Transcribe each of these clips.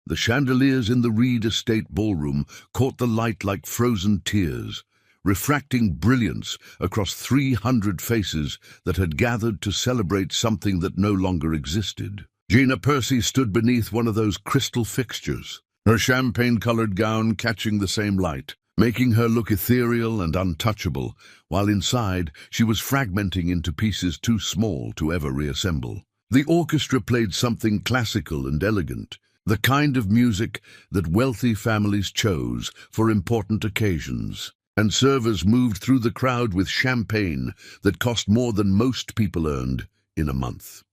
The chandeliers in the Reed Estate ballroom caught the light like frozen tears, refracting brilliance across 300 faces that had gathered to celebrate something that no longer existed. Gina Percy stood beneath one of those crystal fixtures, her champagne-colored gown catching the same light, making her look ethereal and untouchable, while inside she was fragmenting into pieces too small to ever reassemble. The orchestra played something classical and elegant, the kind of music that wealthy families chose for important occasions, and servers moved through the crowd with champagne that cost more than most people earned in a month.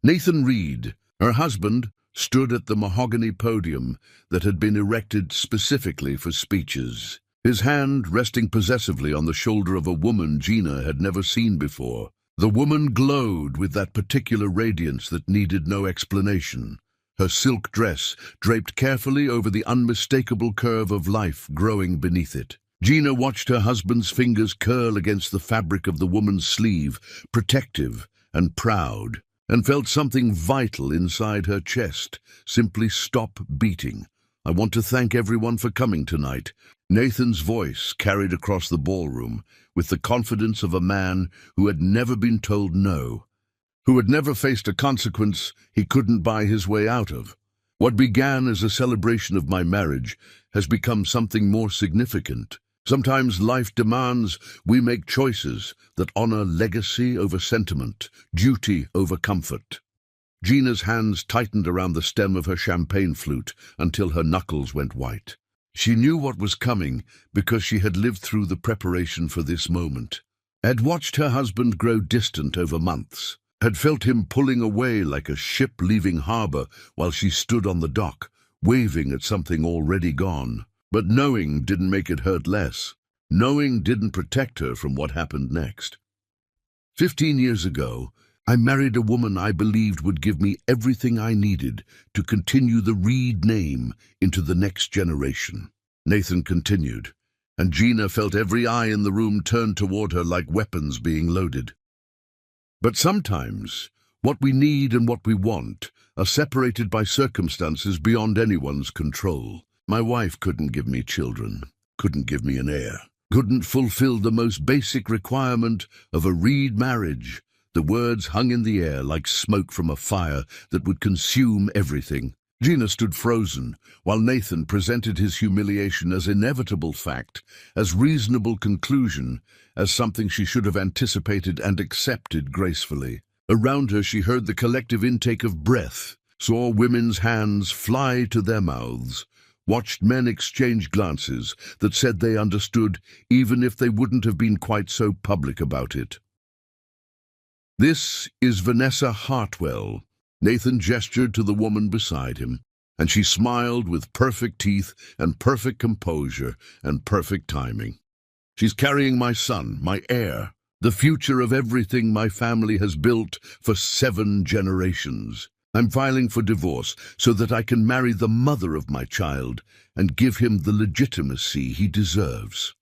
Nathan Reed, her husband, stood at the mahogany podium that had been erected specifically for speeches, his hand resting possessively on the shoulder of a woman Gina had never seen before. The woman glowed with that particular radiance that needed no explanation, her silk dress draped carefully over the unmistakable curve of life growing beneath it. Gina watched her husband's fingers curl against the fabric of the woman's sleeve, protective and proud, and felt something vital inside her chest simply stop beating. "I want to thank everyone for coming tonight." Nathan's voice carried across the ballroom with the confidence of a man who had never been told no, who had never faced a consequence he couldn't buy his way out of. "What began as a celebration of my marriage has become something more significant. Sometimes life demands we make choices that honor legacy over sentiment, duty over comfort." Gina's hands tightened around the stem of her champagne flute until her knuckles went white. She knew what was coming because she had lived through the preparation for this moment, had watched her husband grow distant over months, had felt him pulling away like a ship leaving harbor while she stood on the dock, waving at something already gone. But knowing didn't make it hurt less. Knowing didn't protect her from what happened next. 15 years ago, I married a woman I believed would give me everything I needed to continue the Reed name into the next generation. Nathan continued, and Gina felt every eye in the room turn toward her like weapons being loaded. "But sometimes, what we need and what we want are separated by circumstances beyond anyone's control. My wife couldn't give me children, couldn't give me an heir, couldn't fulfill the most basic requirement of a Reed marriage." The words hung in the air like smoke from a fire that would consume everything. Gina stood frozen, while Nathan presented his humiliation as inevitable fact, as reasonable conclusion, as something she should have anticipated and accepted gracefully. Around her she heard the collective intake of breath, saw women's hands fly to their mouths, watched men exchange glances that said they understood even if they wouldn't have been quite so public about it. "This is Vanessa Hartwell." Nathan gestured to the woman beside him, and she smiled with perfect teeth and perfect composure and perfect timing. "She's carrying my son, my heir, the future of everything my family has built for 7 generations. I'm filing for divorce so that I can marry the mother of my child and give him the legitimacy he deserves."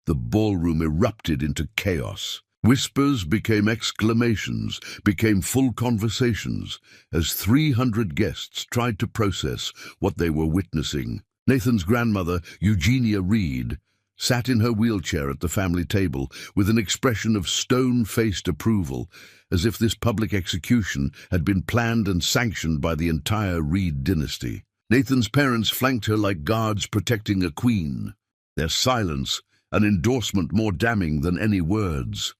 The ballroom erupted into chaos. Whispers became exclamations, became full conversations, as 300 guests tried to process what they were witnessing. Nathan's grandmother, Eugenia Reed, sat in her wheelchair at the family table with an expression of stone-faced approval, as if this public execution had been planned and sanctioned by the entire Reed dynasty. Nathan's parents flanked her like guards protecting a queen, their silence an endorsement more damning than any words.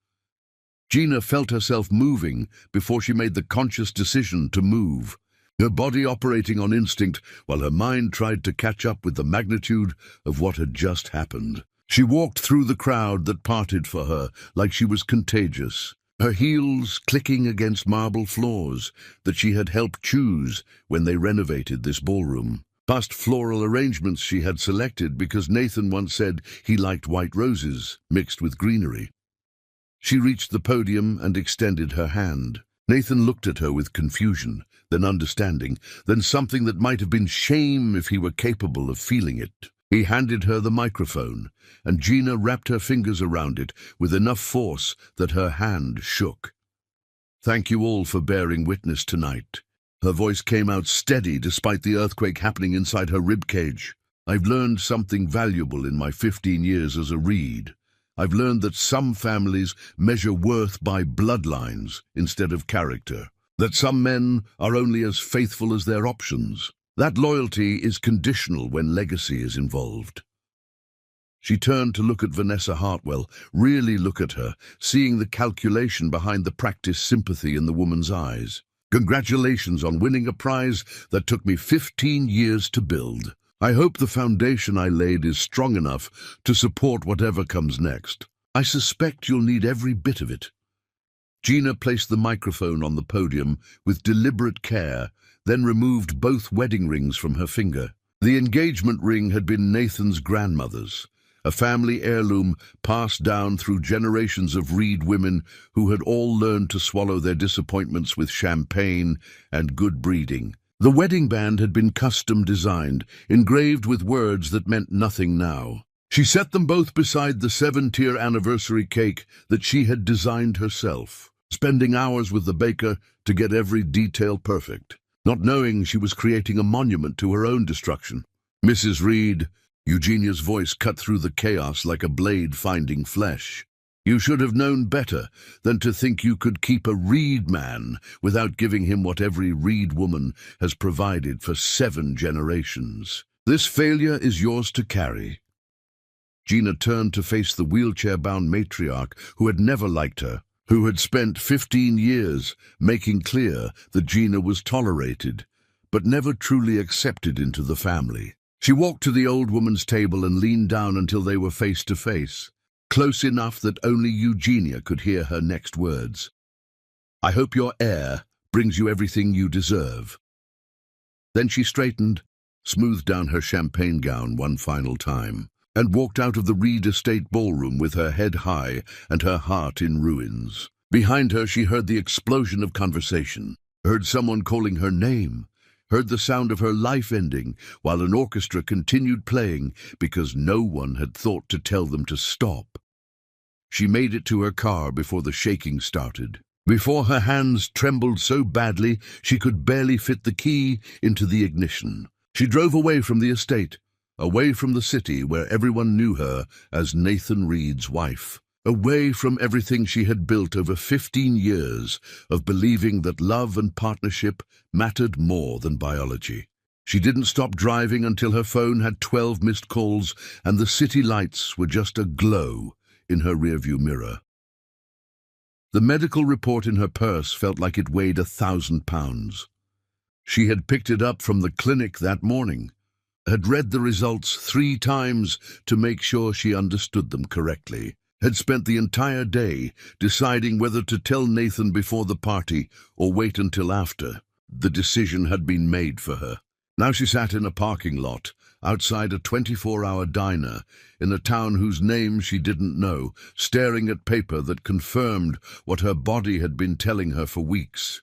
Gina felt herself moving before she made the conscious decision to move, her body operating on instinct while her mind tried to catch up with the magnitude of what had just happened. She walked through the crowd that parted for her like she was contagious, her heels clicking against marble floors that she had helped choose when they renovated this ballroom. Past floral arrangements she had selected because Nathan once said he liked white roses mixed with greenery. She reached the podium and extended her hand. Nathan looked at her with confusion, then understanding, then something that might have been shame if he were capable of feeling it. He handed her the microphone, and Gina wrapped her fingers around it with enough force that her hand shook. "Thank you all for bearing witness tonight." Her voice came out steady despite the earthquake happening inside her ribcage. I've learned something valuable in my 15 years as a Reed. I've learned that some families measure worth by bloodlines instead of character. That some men are only as faithful as their options. That loyalty is conditional when legacy is involved. She turned to look at Vanessa Hartwell, really look at her, seeing the calculation behind the practiced sympathy in the woman's eyes. Congratulations on winning a prize that took me 15 years to build. I hope the foundation I laid is strong enough to support whatever comes next. I suspect you'll need every bit of it. Gina placed the microphone on the podium with deliberate care, then removed both wedding rings from her finger. The engagement ring had been Nathan's grandmother's, a family heirloom passed down through generations of Reed women who had all learned to swallow their disappointments with champagne and good breeding. The wedding band had been custom designed, engraved with words that meant nothing now. She set them both beside the 7-tier anniversary cake that she had designed herself, spending hours with the baker to get every detail perfect, not knowing she was creating a monument to her own destruction. Mrs. Reed, Eugenia's voice cut through the chaos like a blade finding flesh. You should have known better than to think you could keep a Reed man without giving him what every Reed woman has provided for 7 generations. This failure is yours to carry. Gina turned to face the wheelchair-bound matriarch who had never liked her, who had spent 15 years making clear that Gina was tolerated, but never truly accepted into the family. She walked to the old woman's table and leaned down until they were face to face, close enough that only Eugenia could hear her next words. I hope your heir brings you everything you deserve. Then she straightened, smoothed down her champagne gown one final time, and walked out of the Reed estate ballroom with her head high and her heart in ruins. Behind her she heard the explosion of conversation, heard someone calling her name, heard the sound of her life ending while an orchestra continued playing because no one had thought to tell them to stop. She made it to her car before the shaking started, before her hands trembled so badly she could barely fit the key into the ignition. She drove away from the estate, away from the city where everyone knew her as Nathan Reed's wife, away from everything she had built over 15 years of believing that love and partnership mattered more than biology. She didn't stop driving until her phone had 12 missed calls and the city lights were just aglow in her rearview mirror. The medical report in her purse felt like it weighed 1,000 pounds. She had picked it up from the clinic that morning, had read the results 3 times to make sure she understood them correctly, had spent the entire day deciding whether to tell Nathan before the party or wait until after. The decision had been made for her. Now she sat in a parking lot, outside a 24-hour diner, in a town whose name she didn't know, staring at paper that confirmed what her body had been telling her for weeks.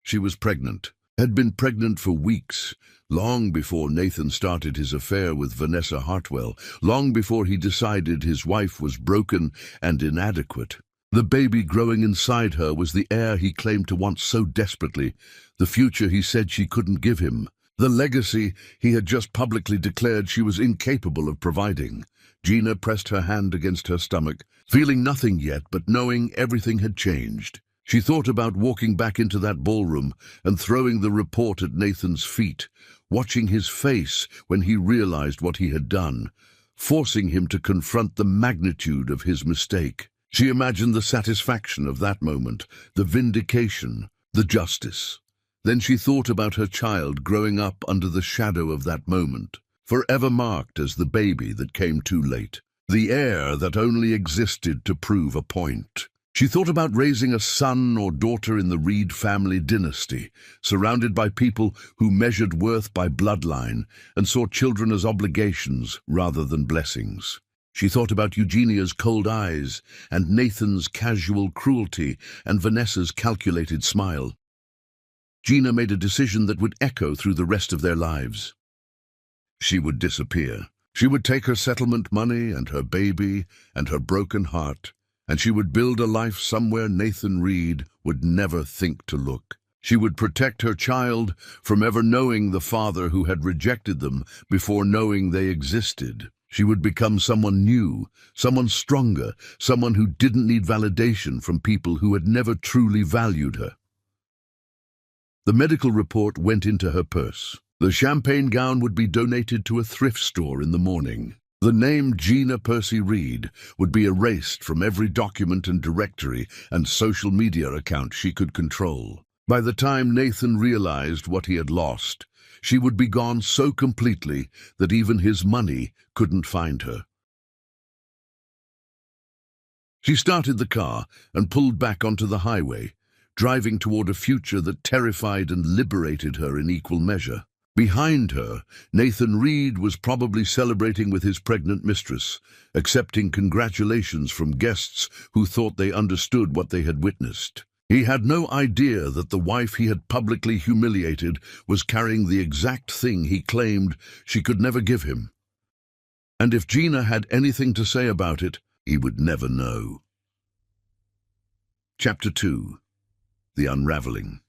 She was pregnant, had been pregnant for weeks, long before Nathan started his affair with Vanessa Hartwell, long before he decided his wife was broken and inadequate. The baby growing inside her was the heir he claimed to want so desperately, the future he said she couldn't give him, the legacy he had just publicly declared she was incapable of providing. Gina pressed her hand against her stomach, feeling nothing yet but knowing everything had changed. She thought about walking back into that ballroom and throwing the report at Nathan's feet, watching his face when he realized what he had done, forcing him to confront the magnitude of his mistake. She imagined the satisfaction of that moment, the vindication, the justice. Then she thought about her child growing up under the shadow of that moment, forever marked as the baby that came too late, the heir that only existed to prove a point. She thought about raising a son or daughter in the Reed family dynasty, surrounded by people who measured worth by bloodline and saw children as obligations rather than blessings. She thought about Eugenia's cold eyes and Nathan's casual cruelty and Vanessa's calculated smile. Gina made a decision that would echo through the rest of their lives. She would disappear. She would take her settlement money and her baby and her broken heart, and she would build a life somewhere Nathan Reed would never think to look. She would protect her child from ever knowing the father who had rejected them before knowing they existed. She would become someone new, someone stronger, someone who didn't need validation from people who had never truly valued her. The medical report went into her purse. The champagne gown would be donated to a thrift store in the morning. The name Gina Percy Reed would be erased from every document and directory and social media account she could control. By the time Nathan realized what he had lost, she would be gone so completely that even his money couldn't find her. She started the car and pulled back onto the highway, driving toward a future that terrified and liberated her in equal measure. Behind her, Nathan Reed was probably celebrating with his pregnant mistress, accepting congratulations from guests who thought they understood what they had witnessed. He had no idea that the wife he had publicly humiliated was carrying the exact thing he claimed she could never give him. And if Gina had anything to say about it, he would never know. Chapter 2. The Unraveling.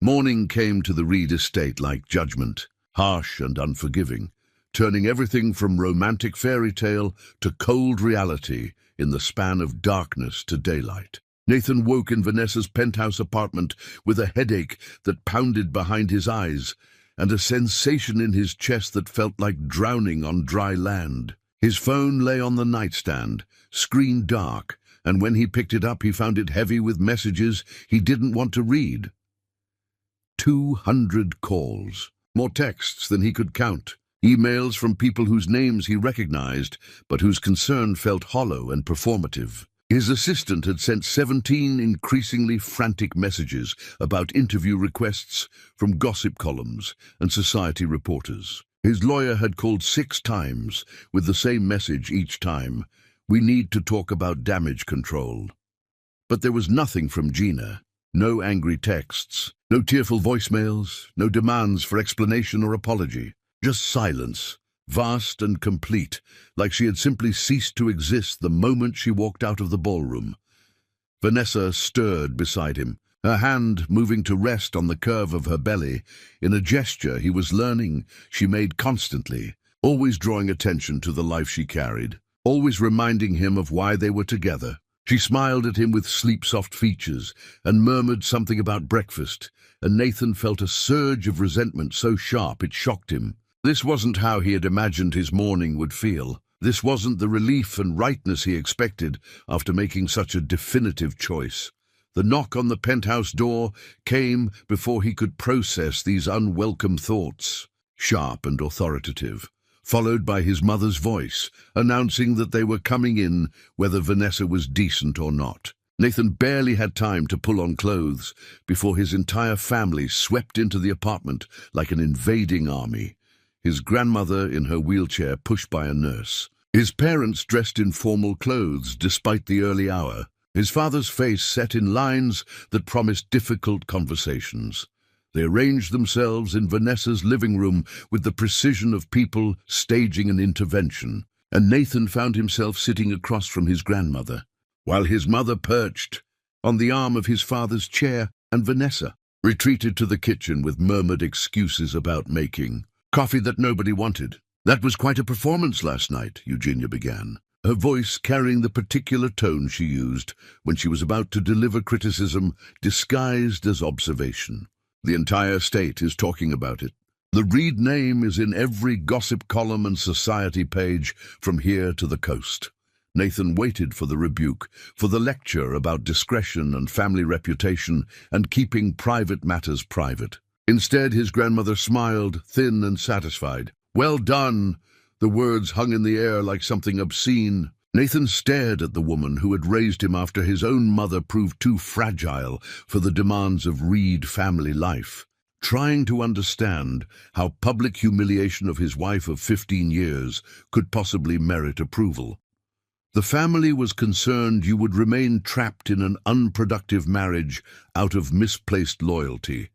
Morning came to the Reed estate like judgment, harsh and unforgiving, turning everything from romantic fairy tale to cold reality in the span of darkness to daylight. Nathan woke in Vanessa's penthouse apartment with a headache that pounded behind his eyes and a sensation in his chest that felt like drowning on dry land. His phone lay on the nightstand, screen dark, and when he picked it up he found it heavy with messages he didn't want to read. 200 calls, more texts than he could count, emails from people whose names he recognized, but whose concern felt hollow and performative. His assistant had sent 17 increasingly frantic messages about interview requests from gossip columns and society reporters. His lawyer had called 6 times with the same message each time: "We need to talk about damage control." But there was nothing from Gina. No angry texts, no tearful voicemails, no demands for explanation or apology. Just silence, vast and complete, like she had simply ceased to exist the moment she walked out of the ballroom. Vanessa stirred beside him, her hand moving to rest on the curve of her belly, in a gesture he was learning she made constantly, always drawing attention to the life she carried, always reminding him of why they were together. She smiled at him with sleep-soft features and murmured something about breakfast, and Nathan felt a surge of resentment so sharp it shocked him. This wasn't how he had imagined his morning would feel. This wasn't the relief and rightness he expected after making such a definitive choice. The knock on the penthouse door came before he could process these unwelcome thoughts, sharp and authoritative, followed by his mother's voice, announcing that they were coming in whether Vanessa was decent or not. Nathan barely had time to pull on clothes before his entire family swept into the apartment like an invading army, his grandmother in her wheelchair pushed by a nurse, his parents dressed in formal clothes despite the early hour, his father's face set in lines that promised difficult conversations. They arranged themselves in Vanessa's living room with the precision of people staging an intervention, and Nathan found himself sitting across from his grandmother, while his mother perched on the arm of his father's chair, and Vanessa retreated to the kitchen with murmured excuses about making coffee that nobody wanted. "That was quite a performance last night," Eugenia began, her voice carrying the particular tone she used when she was about to deliver criticism disguised as observation. "The entire state is talking about it. The Reed name is in every gossip column and society page from here to the coast." Nathan waited for the rebuke, for the lecture about discretion and family reputation and keeping private matters private. Instead, his grandmother smiled, thin and satisfied. "Well done!" The words hung in the air like something obscene. Nathan stared at the woman who had raised him after his own mother proved too fragile for the demands of Reed family life, trying to understand how public humiliation of his wife of 15 years could possibly merit approval. The family was concerned you would remain trapped in an unproductive marriage out of misplaced loyalty,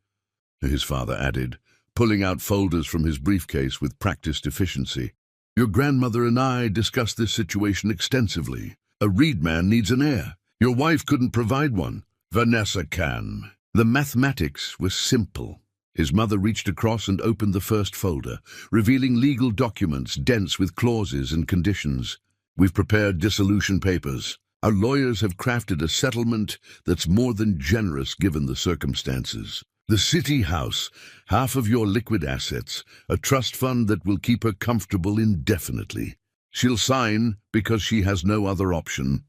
his father added, pulling out folders from his briefcase with practiced efficiency. "Your grandmother and I discussed this situation extensively. A Reed man needs an heir. Your wife couldn't provide one. Vanessa can. The mathematics were simple. His mother reached across and opened the first folder, revealing legal documents dense with clauses and conditions. We've prepared dissolution papers. Our lawyers have crafted a settlement that's more than generous given the circumstances. The city house, half of your liquid assets, a trust fund that will keep her comfortable indefinitely. She'll sign because she has no other option.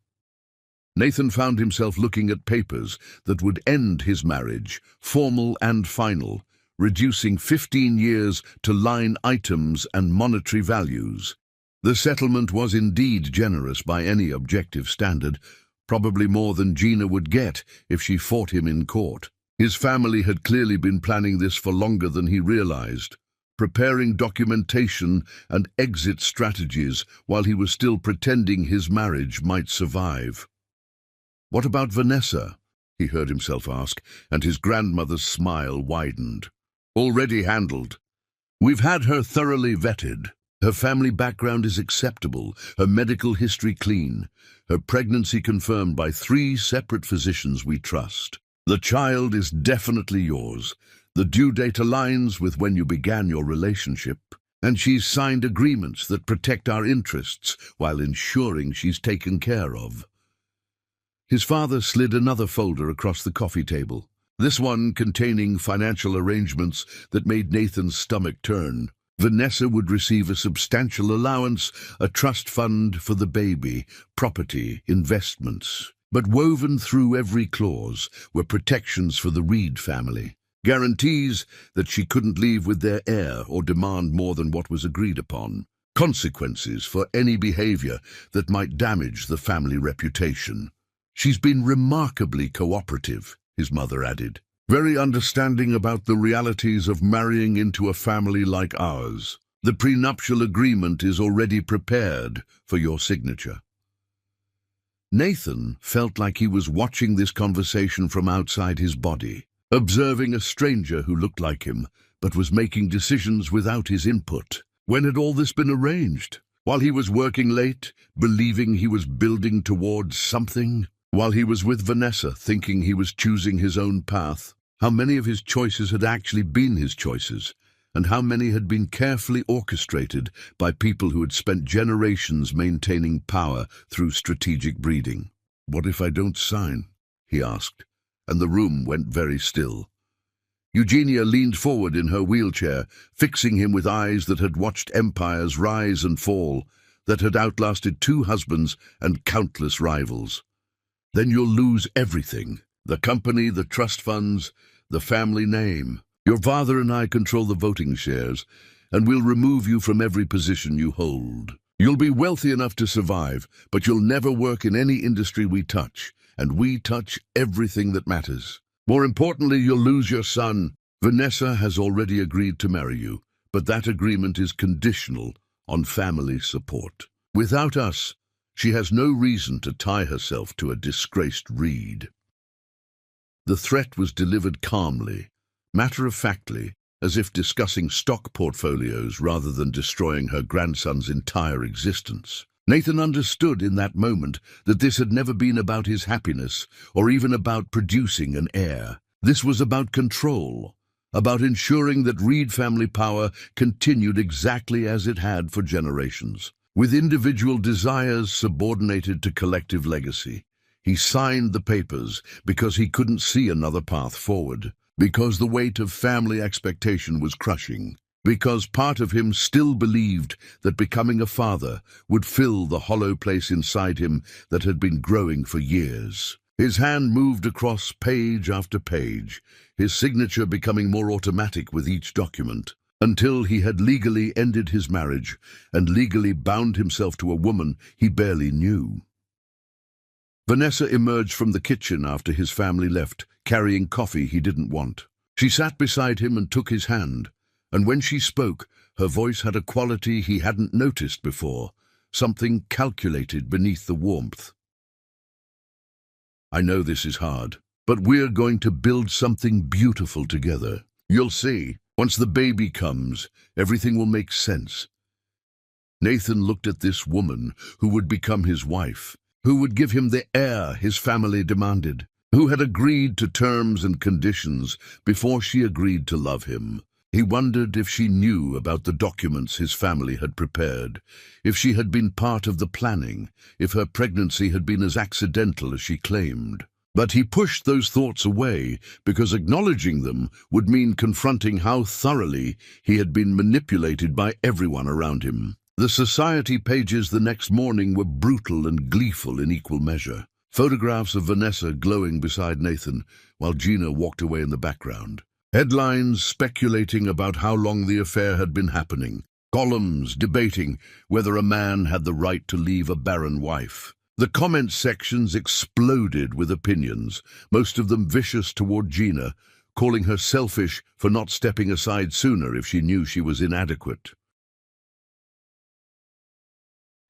Nathan found himself looking at papers that would end his marriage, formal and final, reducing 15 years to line items and monetary values. The settlement was indeed generous by any objective standard, probably more than Gina would get if she fought him in court. His family had clearly been planning this for longer than he realized, preparing documentation and exit strategies while he was still pretending his marriage might survive. "What about Vanessa?" he heard himself ask, and his grandmother's smile widened. "Already handled. We've had her thoroughly vetted. Her family background is acceptable, her medical history clean, her pregnancy confirmed by 3 separate physicians we trust. The child is definitely yours. The due date aligns with when you began your relationship, and she's signed agreements that protect our interests while ensuring she's taken care of." His father slid another folder across the coffee table, this one containing financial arrangements that made Nathan's stomach turn. Vanessa would receive a substantial allowance, a trust fund for the baby, property, investments. But woven through every clause were protections for the Reed family, guarantees that she couldn't leave with their heir or demand more than what was agreed upon, consequences for any behavior that might damage the family reputation. "She's been remarkably cooperative," his mother added. "Very understanding about the realities of marrying into a family like ours. The prenuptial agreement is already prepared for your signature." Nathan felt like he was watching this conversation from outside his body, observing a stranger who looked like him, but was making decisions without his input. When had all this been arranged? While he was working late, believing he was building towards something? While he was with Vanessa, thinking he was choosing his own path? How many of his choices had actually been his choices, and how many had been carefully orchestrated by people who had spent generations maintaining power through strategic breeding? "What if I don't sign?" he asked, and the room went very still. Eugenia leaned forward in her wheelchair, fixing him with eyes that had watched empires rise and fall, that had outlasted 2 husbands and countless rivals. "Then you'll lose everything. The company, the trust funds, the family name. Your father and I control the voting shares, and we'll remove you from every position you hold. You'll be wealthy enough to survive, but you'll never work in any industry we touch, and we touch everything that matters. More importantly, you'll lose your son. Vanessa has already agreed to marry you, but that agreement is conditional on family support. Without us, she has no reason to tie herself to a disgraced Reed." The threat was delivered calmly, matter-of-factly, as if discussing stock portfolios rather than destroying her grandson's entire existence. Nathan understood in that moment that this had never been about his happiness or even about producing an heir. This was about control, about ensuring that Reed family power continued exactly as it had for generations, with individual desires subordinated to collective legacy. He signed the papers because he couldn't see another path forward, because the weight of family expectation was crushing, because part of him still believed that becoming a father would fill the hollow place inside him that had been growing for years. His hand moved across page after page, his signature becoming more automatic with each document, until he had legally ended his marriage and legally bound himself to a woman he barely knew. Vanessa emerged from the kitchen after his family left, carrying coffee he didn't want. She sat beside him and took his hand, and when she spoke, her voice had a quality he hadn't noticed before, something calculated beneath the warmth. "I know this is hard, but we're going to build something beautiful together. You'll see, once the baby comes, everything will make sense." Nathan looked at this woman who would become his wife, who would give him the heir his family demanded. who had agreed to terms and conditions before she agreed to love him. He wondered if she knew about the documents his family had prepared, if she had been part of the planning, if her pregnancy had been as accidental as she claimed. But he pushed those thoughts away because acknowledging them would mean confronting how thoroughly he had been manipulated by everyone around him. The society pages the next morning were brutal and gleeful in equal measure. Photographs of Vanessa glowing beside Nathan, while Gina walked away in the background. Headlines speculating about how long the affair had been happening. Columns debating whether a man had the right to leave a barren wife. The comment sections exploded with opinions, most of them vicious toward Gina, calling her selfish for not stepping aside sooner if she knew she was inadequate.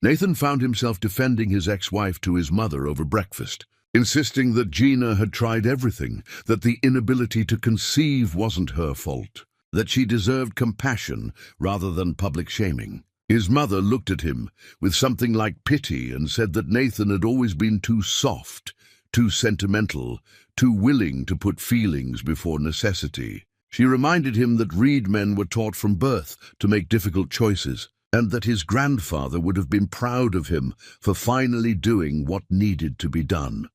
Nathan found himself defending his ex-wife to his mother over breakfast, insisting that Gina had tried everything, that the inability to conceive wasn't her fault, that she deserved compassion rather than public shaming. His mother looked at him with something like pity and said that Nathan had always been too soft, too sentimental, too willing to put feelings before necessity. She reminded him that Reed men were taught from birth to make difficult choices, and that his grandfather would have been proud of him for finally doing what needed to be done.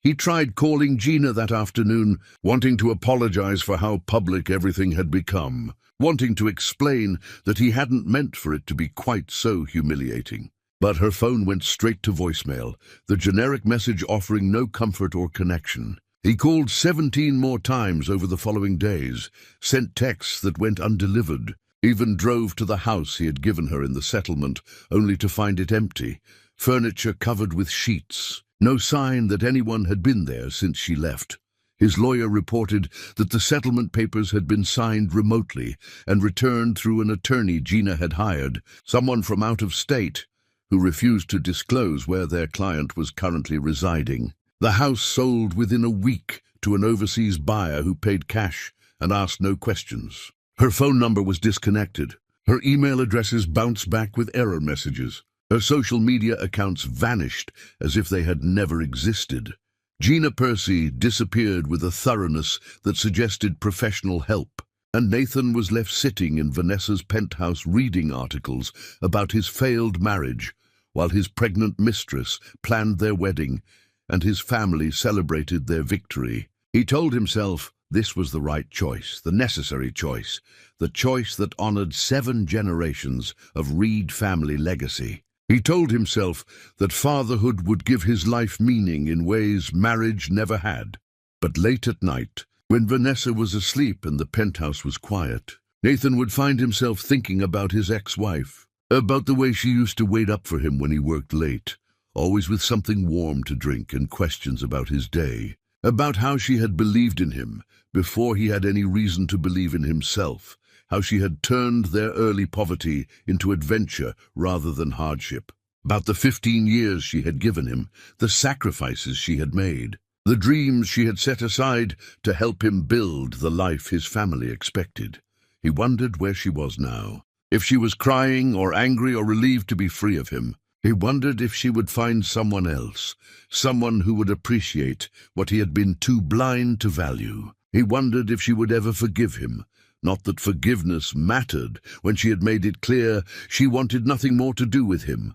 He tried calling Gina that afternoon, wanting to apologize for how public everything had become, wanting to explain that he hadn't meant for it to be quite so humiliating. But her phone went straight to voicemail, the generic message offering no comfort or connection. He called 17 more times over the following days, sent texts that went undelivered, even drove to the house he had given her in the settlement, only to find it empty, furniture covered with sheets. No sign that anyone had been there since she left. His lawyer reported that the settlement papers had been signed remotely and returned through an attorney Gina had hired, someone from out of state, who refused to disclose where their client was currently residing. The house sold within a week to an overseas buyer who paid cash and asked no questions. Her phone number was disconnected. Her email addresses bounced back with error messages. Her social media accounts vanished as if they had never existed. Gina Percy disappeared with a thoroughness that suggested professional help, and Nathan was left sitting in Vanessa's penthouse reading articles about his failed marriage, while his pregnant mistress planned their wedding and his family celebrated their victory. He told himself this was the right choice, the necessary choice, the choice that honored 7 generations of Reed family legacy. He told himself that fatherhood would give his life meaning in ways marriage never had. But late at night, when Vanessa was asleep and the penthouse was quiet, Nathan would find himself thinking about his ex-wife, about the way she used to wait up for him when he worked late, always with something warm to drink and questions about his day, about how she had believed in him before he had any reason to believe in himself, how she had turned their early poverty into adventure rather than hardship, about the 15 years she had given him, the sacrifices she had made, the dreams she had set aside to help him build the life his family expected. He wondered where she was now, if she was crying or angry or relieved to be free of him. He wondered if she would find someone else, someone who would appreciate what he had been too blind to value. He wondered if she would ever forgive him. Not that forgiveness mattered when she had made it clear she wanted nothing more to do with him.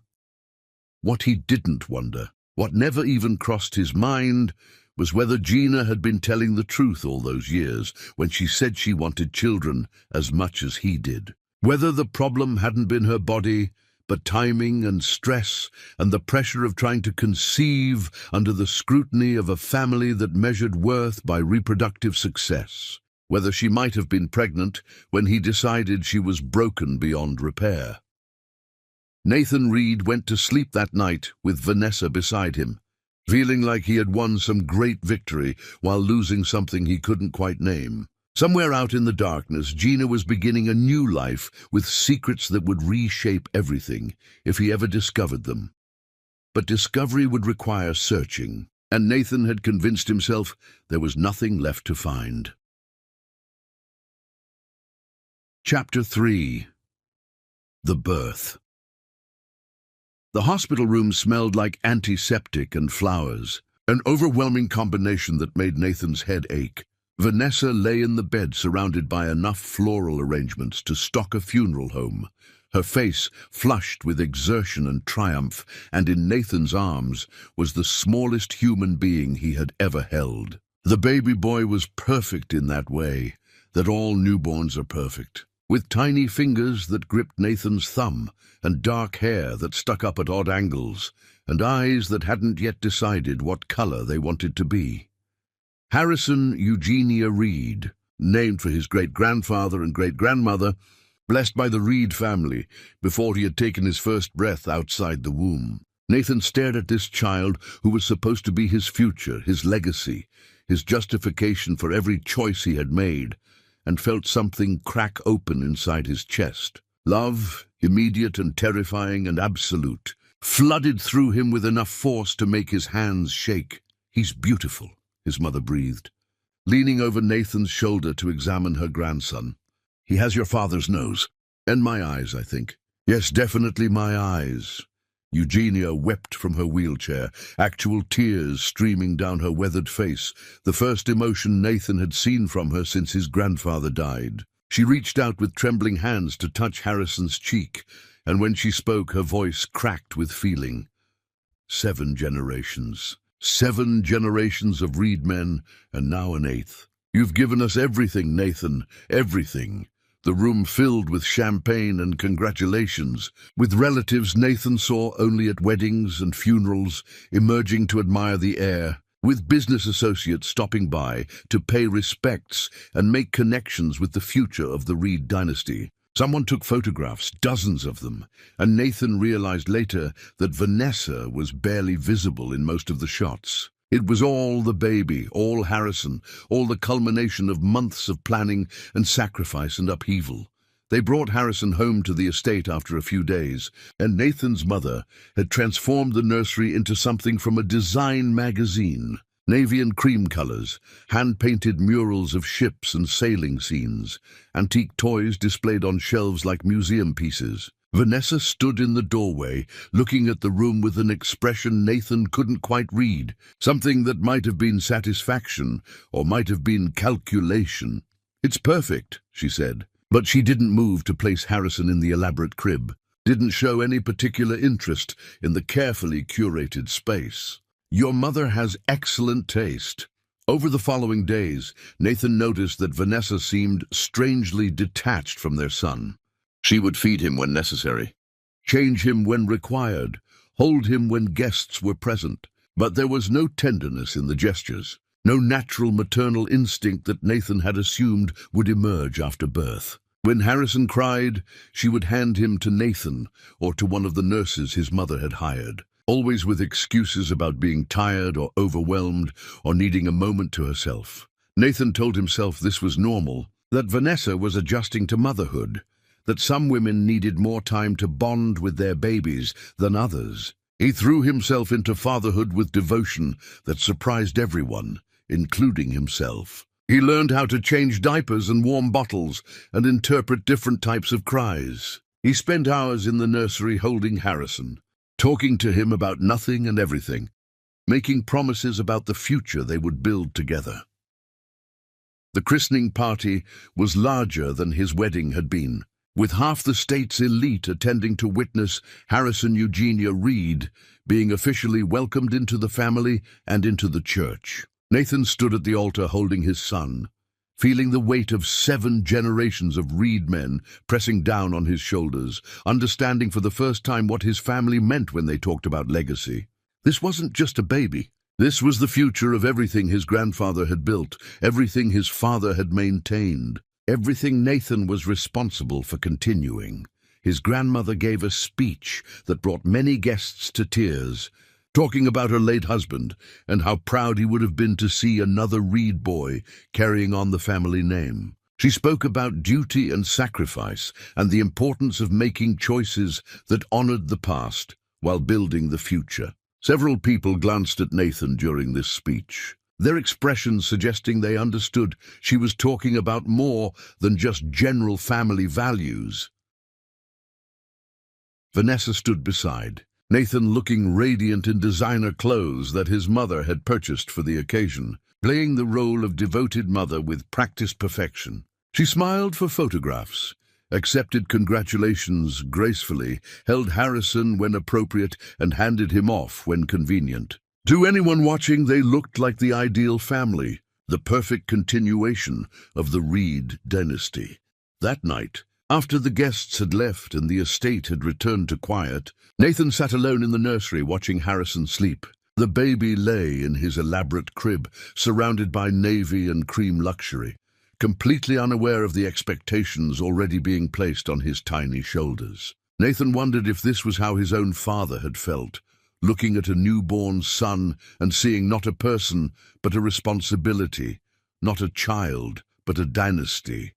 What he didn't wonder, what never even crossed his mind, was whether Gina had been telling the truth all those years when she said she wanted children as much as he did. Whether the problem hadn't been her body, but timing and stress and the pressure of trying to conceive under the scrutiny of a family that measured worth by reproductive success. Whether she might have been pregnant when he decided she was broken beyond repair. Nathan Reed went to sleep that night with Vanessa beside him, feeling like he had won some great victory while losing something he couldn't quite name. Somewhere out in the darkness, Gina was beginning a new life with secrets that would reshape everything if he ever discovered them. But discovery would require searching, and Nathan had convinced himself there was nothing left to find. Chapter 3. The Birth. The hospital room smelled like antiseptic and flowers. An overwhelming combination that made Nathan's head ache. Vanessa lay in the bed surrounded by enough floral arrangements to stock a funeral home, her face flushed with exertion and triumph, and in Nathan's arms was the smallest human being he had ever held. The baby boy was perfect in that way, that all newborns are perfect, with tiny fingers that gripped Nathan's thumb, and dark hair that stuck up at odd angles, and eyes that hadn't yet decided what color they wanted to be. Harrison Eugenia Reed, named for his great-grandfather and great-grandmother, blessed by the Reed family before he had taken his first breath outside the womb. Nathan stared at this child who was supposed to be his future, his legacy, his justification for every choice he had made, and felt something crack open inside his chest. Love, immediate and terrifying and absolute, flooded through him with enough force to make his hands shake. "He's beautiful," his mother breathed, leaning over Nathan's shoulder to examine her grandson. "He has your father's nose. And my eyes, I think." "Yes, definitely my eyes." Eugenia wept from her wheelchair, actual tears streaming down her weathered face, the first emotion Nathan had seen from her since his grandfather died. She reached out with trembling hands to touch Harrison's cheek, and when she spoke, her voice cracked with feeling. 7 generations. 7 generations of Reed men, and now an 8th. "You've given us everything, Nathan, everything." The room filled with champagne and congratulations, with relatives Nathan saw only at weddings and funerals, emerging to admire the heir, with business associates stopping by to pay respects and make connections with the future of the Reed dynasty. Someone took photographs, dozens of them, and Nathan realized later that Vanessa was barely visible in most of the shots. It was all the baby, all Harrison, all the culmination of months of planning and sacrifice and upheaval. They brought Harrison home to the estate after a few days, and Nathan's mother had transformed the nursery into something from a design magazine. Navy and cream colors, hand-painted murals of ships and sailing scenes, antique toys displayed on shelves like museum pieces. Vanessa stood in the doorway, looking at the room with an expression Nathan couldn't quite read, something that might have been satisfaction or might have been calculation. "It's perfect," she said, but she didn't move to place Harrison in the elaborate crib, didn't show any particular interest in the carefully curated space. "Your mother has excellent taste." Over the following days, Nathan noticed that Vanessa seemed strangely detached from their son. She would feed him when necessary, change him when required, hold him when guests were present. But there was no tenderness in the gestures, no natural maternal instinct that Nathan had assumed would emerge after birth. When Harrison cried, she would hand him to Nathan or to one of the nurses his mother had hired, always with excuses about being tired or overwhelmed or needing a moment to herself. Nathan told himself this was normal, that Vanessa was adjusting to motherhood, that some women needed more time to bond with their babies than others. He threw himself into fatherhood with devotion that surprised everyone, including himself. He learned how to change diapers and warm bottles and interpret different types of cries. He spent hours in the nursery holding Harrison, talking to him about nothing and everything, making promises about the future they would build together. The christening party was larger than his wedding had been, with half the state's elite attending to witness Harrison Eugenia Reed being officially welcomed into the family and into the church. Nathan stood at the altar holding his son, feeling the weight of 7 generations of Reed men pressing down on his shoulders, understanding for the first time what his family meant when they talked about legacy. This wasn't just a baby. This was the future of everything his grandfather had built, everything his father had maintained. Everything Nathan was responsible for continuing. His grandmother gave a speech that brought many guests to tears, talking about her late husband and how proud he would have been to see another Reed boy carrying on the family name. She spoke about duty and sacrifice and the importance of making choices that honored the past while building the future. Several people glanced at Nathan during this speech, their expressions suggesting they understood she was talking about more than just general family values. Vanessa stood beside, Nathan looking radiant in designer clothes that his mother had purchased for the occasion, playing the role of devoted mother with practiced perfection. She smiled for photographs, accepted congratulations gracefully, held Harrison when appropriate, and handed him off when convenient. To anyone watching, they looked like the ideal family, the perfect continuation of the Reed dynasty. That night, after the guests had left and the estate had returned to quiet, Nathan sat alone in the nursery watching Harrison sleep. The baby lay in his elaborate crib, surrounded by navy and cream luxury, completely unaware of the expectations already being placed on his tiny shoulders. Nathan wondered if this was how his own father had felt, looking at a newborn son and seeing not a person, but a responsibility, not a child, but a dynasty.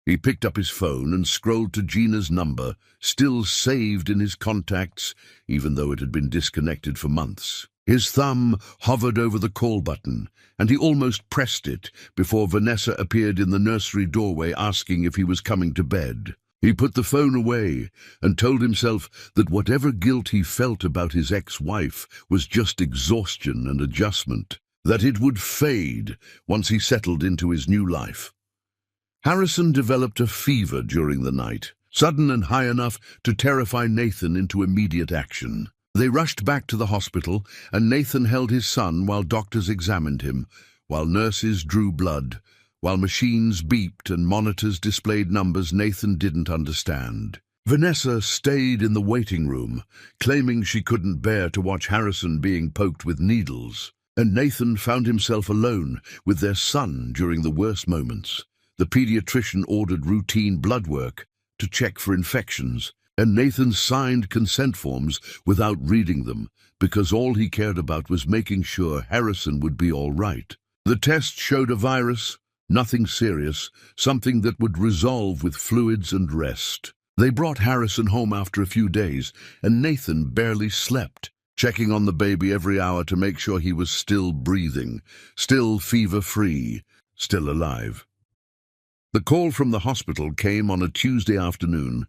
He picked up his phone and scrolled to Gina's number, still saved in his contacts, even though it had been disconnected for months. His thumb hovered over the call button, and he almost pressed it before Vanessa appeared in the nursery doorway asking if he was coming to bed. He put the phone away and told himself that whatever guilt he felt about his ex-wife was just exhaustion and adjustment, that it would fade once he settled into his new life. Harrison developed a fever during the night, sudden and high enough to terrify Nathan into immediate action. They rushed back to the hospital, and Nathan held his son while doctors examined him, while nurses drew blood, while machines beeped and monitors displayed numbers Nathan didn't understand. Vanessa stayed in the waiting room, claiming she couldn't bear to watch Harrison being poked with needles, and Nathan found himself alone with their son during the worst moments. The pediatrician ordered routine blood work to check for infections, and Nathan signed consent forms without reading them, because all he cared about was making sure Harrison would be all right. The test showed a virus, nothing serious, something that would resolve with fluids and rest. They brought Harrison home after a few days, and Nathan barely slept, checking on the baby every hour to make sure he was still breathing, still fever-free, still alive. The call from the hospital came on a Tuesday afternoon,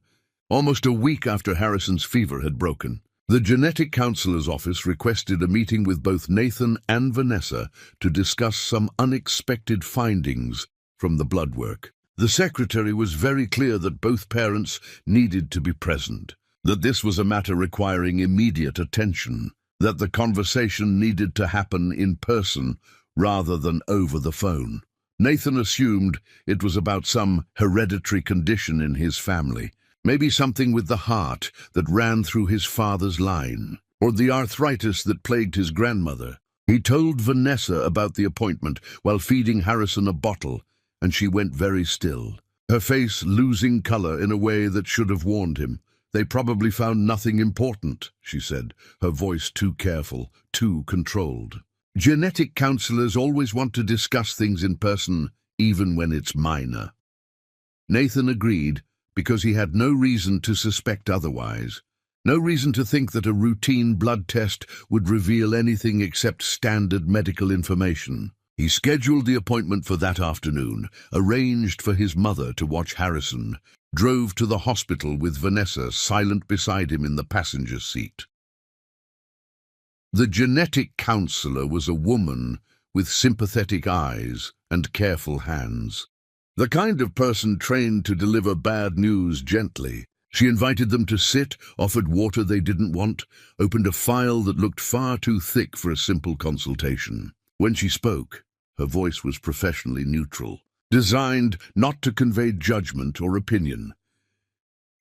almost a week after Harrison's fever had broken. The genetic counselor's office requested a meeting with both Nathan and Vanessa to discuss some unexpected findings from the blood work. The secretary was very clear that both parents needed to be present, that this was a matter requiring immediate attention, that the conversation needed to happen in person rather than over the phone. Nathan assumed it was about some hereditary condition in his family, maybe something with the heart that ran through his father's line, or the arthritis that plagued his grandmother. He told Vanessa about the appointment while feeding Harrison a bottle, and she went very still, her face losing color in a way that should have warned him. They probably found nothing important, she said, her voice too careful, too controlled. Genetic counselors always want to discuss things in person, even when it's minor. Nathan agreed because he had no reason to suspect otherwise, no reason to think that a routine blood test would reveal anything except standard medical information. He scheduled the appointment for that afternoon, arranged for his mother to watch Harrison, drove to the hospital with Vanessa silent beside him in the passenger seat. The genetic counselor was a woman with sympathetic eyes and careful hands. The kind of person trained to deliver bad news gently. She invited them to sit, offered water they didn't want, opened a file that looked far too thick for a simple consultation. When she spoke, her voice was professionally neutral, designed not to convey judgment or opinion.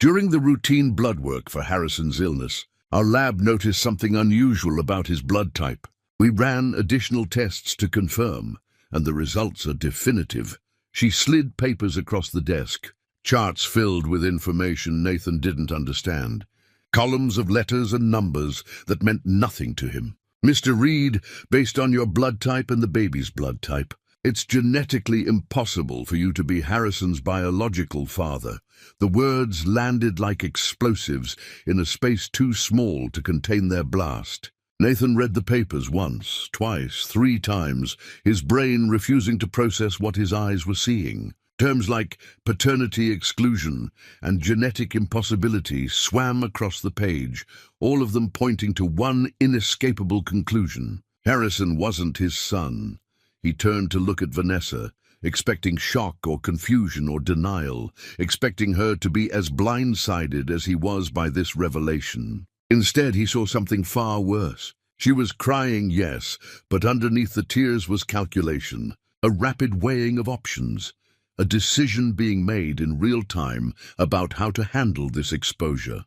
During the routine blood work for Harrison's illness, our lab noticed something unusual about his blood type. We ran additional tests to confirm, and the results are definitive. She slid papers across the desk, charts filled with information Nathan didn't understand, columns of letters and numbers that meant nothing to him. Mr. Reed, based on your blood type and the baby's blood type, it's genetically impossible for you to be Harrison's biological father. The words landed like explosives in a space too small to contain their blast. Nathan read the papers once, twice, 3 times, his brain refusing to process what his eyes were seeing. Terms like paternity exclusion and genetic impossibility swam across the page, all of them pointing to one inescapable conclusion. Harrison wasn't his son. He turned to look at Vanessa, expecting shock or confusion or denial, expecting her to be as blindsided as he was by this revelation. Instead, he saw something far worse. She was crying, yes, but underneath the tears was calculation, a rapid weighing of options, a decision being made in real time about how to handle this exposure.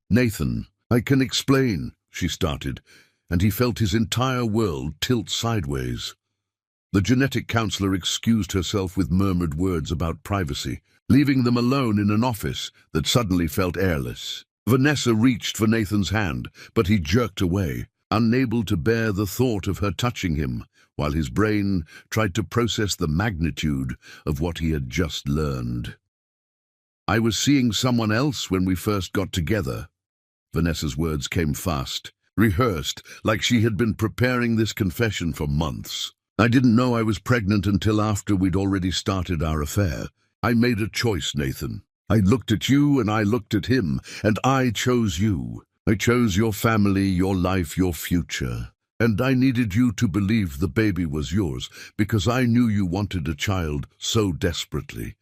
"Nathan, I can explain," she started, and he felt his entire world tilt sideways. The genetic counselor excused herself with murmured words about privacy, leaving them alone in an office that suddenly felt airless. Vanessa reached for Nathan's hand, but he jerked away, unable to bear the thought of her touching him, while his brain tried to process the magnitude of what he had just learned. "I was seeing someone else when we first got together." Vanessa's words came fast, rehearsed, like she had been preparing this confession for months. "I didn't know I was pregnant until after we'd already started our affair. I made a choice, Nathan. I looked at you and I looked at him, and I chose you. I chose your family, your life, your future. And I needed you to believe the baby was yours, because I knew you wanted a child so desperately."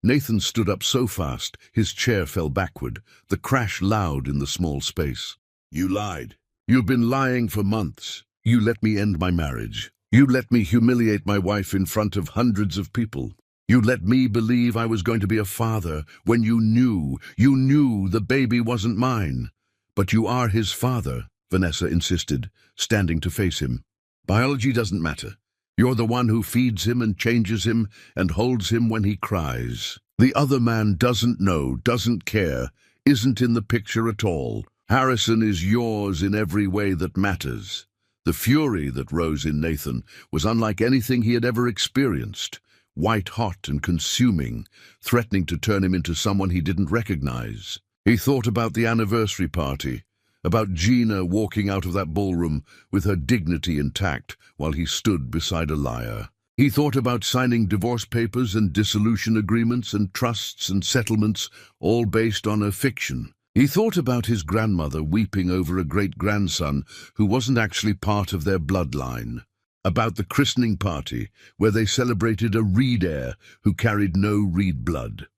Nathan stood up so fast, his chair fell backward, the crash loud in the small space. "You lied. You've been lying for months. You let me end my marriage. You let me humiliate my wife in front of hundreds of people. You let me believe I was going to be a father when you knew the baby wasn't mine. But you are his father," Vanessa insisted, standing to face him. "Biology doesn't matter. You're the one who feeds him and changes him and holds him when he cries. The other man doesn't know, doesn't care, isn't in the picture at all. Harrison is yours in every way that matters." The fury that rose in Nathan was unlike anything he had ever experienced, white-hot and consuming, threatening to turn him into someone he didn't recognize. He thought about the anniversary party, about Gina walking out of that ballroom with her dignity intact while he stood beside a liar. He thought about signing divorce papers and dissolution agreements and trusts and settlements, all based on a fiction. He thought about his grandmother weeping over a great-grandson who wasn't actually part of their bloodline, about the christening party where they celebrated a Reed heir who carried no Reed blood.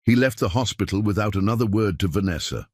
He left the hospital without another word to Vanessa,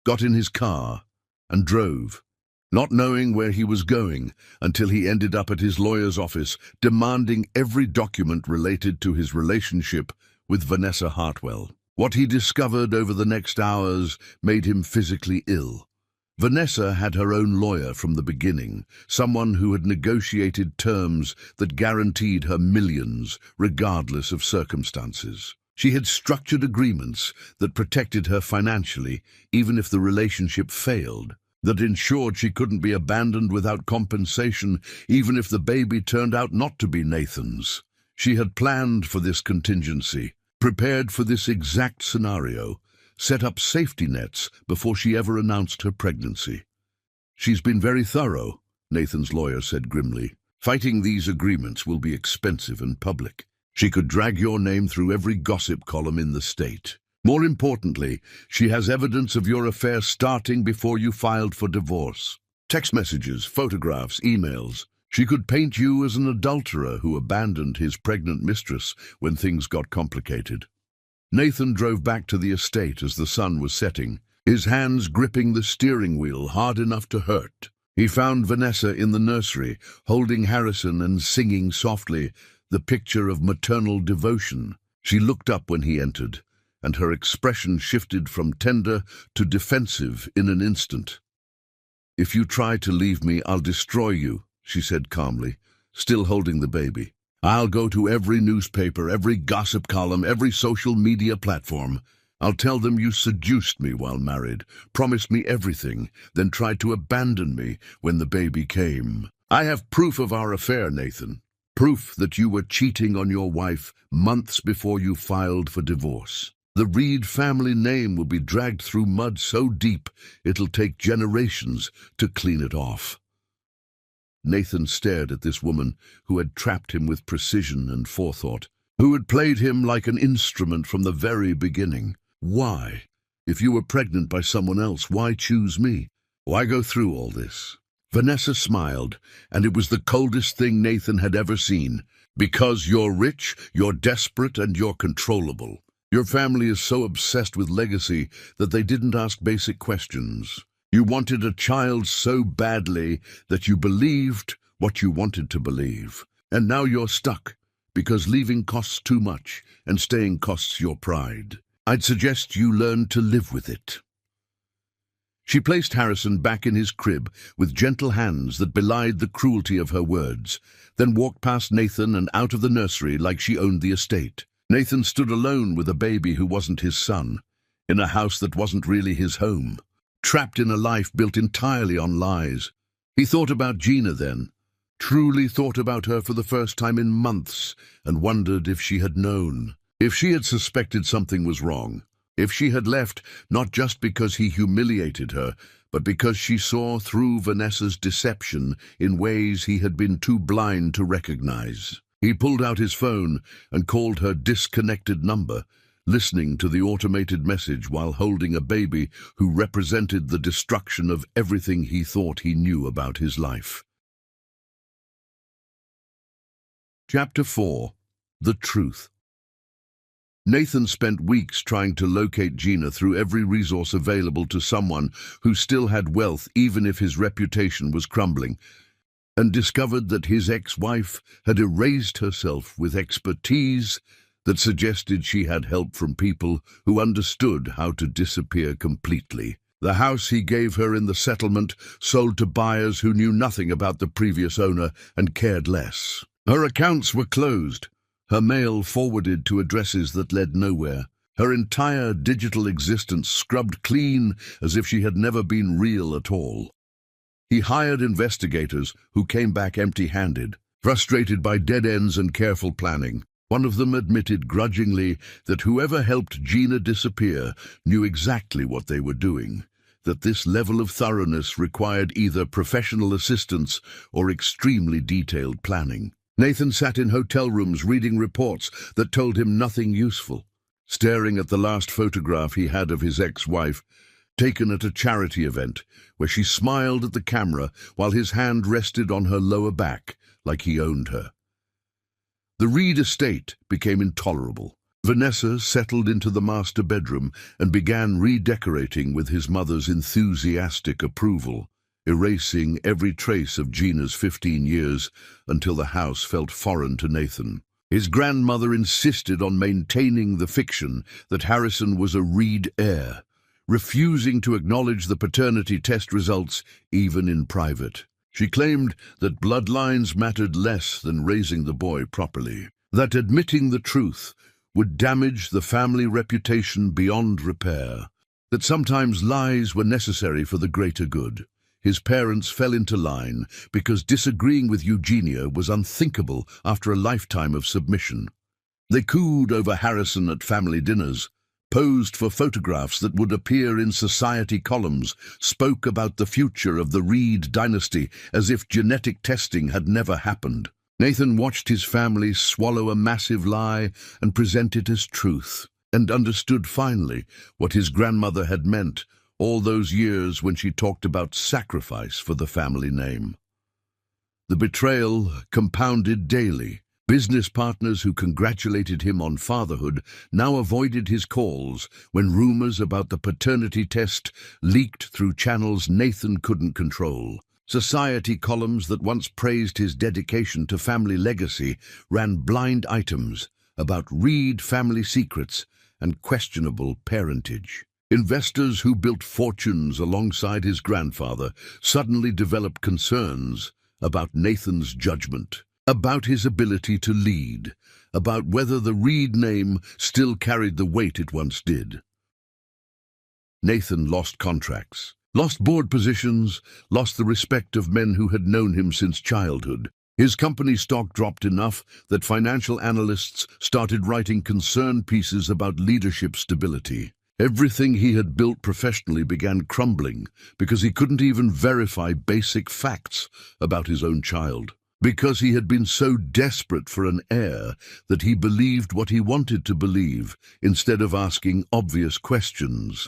got in his car, and drove, not knowing where he was going until he ended up at his lawyer's office demanding every document related to his relationship with Vanessa Hartwell. What he discovered over the next hours made him physically ill. Vanessa had her own lawyer from the beginning, someone who had negotiated terms that guaranteed her millions, regardless of circumstances. She had structured agreements that protected her financially, even if the relationship failed, that ensured she couldn't be abandoned without compensation, even if the baby turned out not to be Nathan's. She had planned for this contingency, prepared for this exact scenario, set up safety nets before she ever announced her pregnancy. "She's been very thorough," Nathan's lawyer said grimly. "Fighting these agreements will be expensive and public. She could drag your name through every gossip column in the state. More importantly, she has evidence of your affair starting before you filed for divorce. Text messages, photographs, emails. She could paint you as an adulterer who abandoned his pregnant mistress when things got complicated." Nathan drove back to the estate as the sun was setting, his hands gripping the steering wheel hard enough to hurt. He found Vanessa in the nursery, holding Harrison and singing softly, the picture of maternal devotion. She looked up when he entered, and her expression shifted from tender to defensive in an instant. "If you try to leave me, I'll destroy you," she said calmly, still holding the baby. "I'll go to every newspaper, every gossip column, every social media platform. I'll tell them you seduced me while married, promised me everything, then tried to abandon me when the baby came. I have proof of our affair, Nathan. Proof that you were cheating on your wife months before you filed for divorce. The Reed family name will be dragged through mud so deep it'll take generations to clean it off." Nathan stared at this woman who had trapped him with precision and forethought, who had played him like an instrument from the very beginning. Why? If you were pregnant by someone else, why choose me? Why go through all this? Vanessa smiled, and it was the coldest thing Nathan had ever seen. Because you're rich, you're desperate, and you're controllable. Your family is so obsessed with legacy that they didn't ask basic questions. You wanted a child so badly that you believed what you wanted to believe. And now you're stuck, because leaving costs too much, and staying costs your pride. I'd suggest you learn to live with it. She placed Harrison back in his crib with gentle hands that belied the cruelty of her words, then walked past Nathan and out of the nursery like she owned the estate. Nathan stood alone with a baby who wasn't his son, in a house that wasn't really his home, trapped in a life built entirely on lies. He thought about Gina then, truly thought about her for the first time in months, and wondered if she had known, if she had suspected something was wrong. If she had left, not just because he humiliated her, but because she saw through Vanessa's deception in ways he had been too blind to recognize. He pulled out his phone and called her disconnected number, listening to the automated message while holding a baby who represented the destruction of everything he thought he knew about his life. Chapter 4. The Truth. Nathan spent weeks trying to locate Gina through every resource available to someone who still had wealth even if his reputation was crumbling, and discovered that his ex-wife had erased herself with expertise that suggested she had help from people who understood how to disappear completely. The house he gave her in the settlement sold to buyers who knew nothing about the previous owner and cared less. Her accounts were closed, her mail forwarded to addresses that led nowhere, her entire digital existence scrubbed clean as if she had never been real at all. He hired investigators who came back empty-handed, frustrated by dead ends and careful planning. One of them admitted grudgingly that whoever helped Gina disappear knew exactly what they were doing, that this level of thoroughness required either professional assistance or extremely detailed planning. Nathan sat in hotel rooms reading reports that told him nothing useful, staring at the last photograph he had of his ex-wife, taken at a charity event, where she smiled at the camera while his hand rested on her lower back like he owned her. The Reed estate became intolerable. Vanessa settled into the master bedroom and began redecorating with his mother's enthusiastic approval, erasing every trace of Gina's 15 years until the house felt foreign to Nathan. His grandmother insisted on maintaining the fiction that Harrison was a Reed heir, refusing to acknowledge the paternity test results even in private. She claimed that bloodlines mattered less than raising the boy properly, that admitting the truth would damage the family reputation beyond repair, that sometimes lies were necessary for the greater good. His parents fell into line because disagreeing with Eugenia was unthinkable after a lifetime of submission. They cooed over Harrison at family dinners, posed for photographs that would appear in society columns, spoke about the future of the Reed dynasty as if genetic testing had never happened. Nathan watched his family swallow a massive lie and present it as truth, and understood finally what his grandmother had meant all those years when she talked about sacrifice for the family name. The betrayal compounded daily. Business partners who congratulated him on fatherhood now avoided his calls when rumors about the paternity test leaked through channels Nathan couldn't control. Society columns that once praised his dedication to family legacy ran blind items about Reed family secrets and questionable parentage. Investors who built fortunes alongside his grandfather suddenly developed concerns about Nathan's judgment, about his ability to lead, about whether the Reed name still carried the weight it once did. Nathan lost contracts, lost board positions, lost the respect of men who had known him since childhood. His company stock dropped enough that financial analysts started writing concern pieces about leadership stability. Everything he had built professionally began crumbling because he couldn't even verify basic facts about his own child. Because he had been so desperate for an heir that he believed what he wanted to believe instead of asking obvious questions.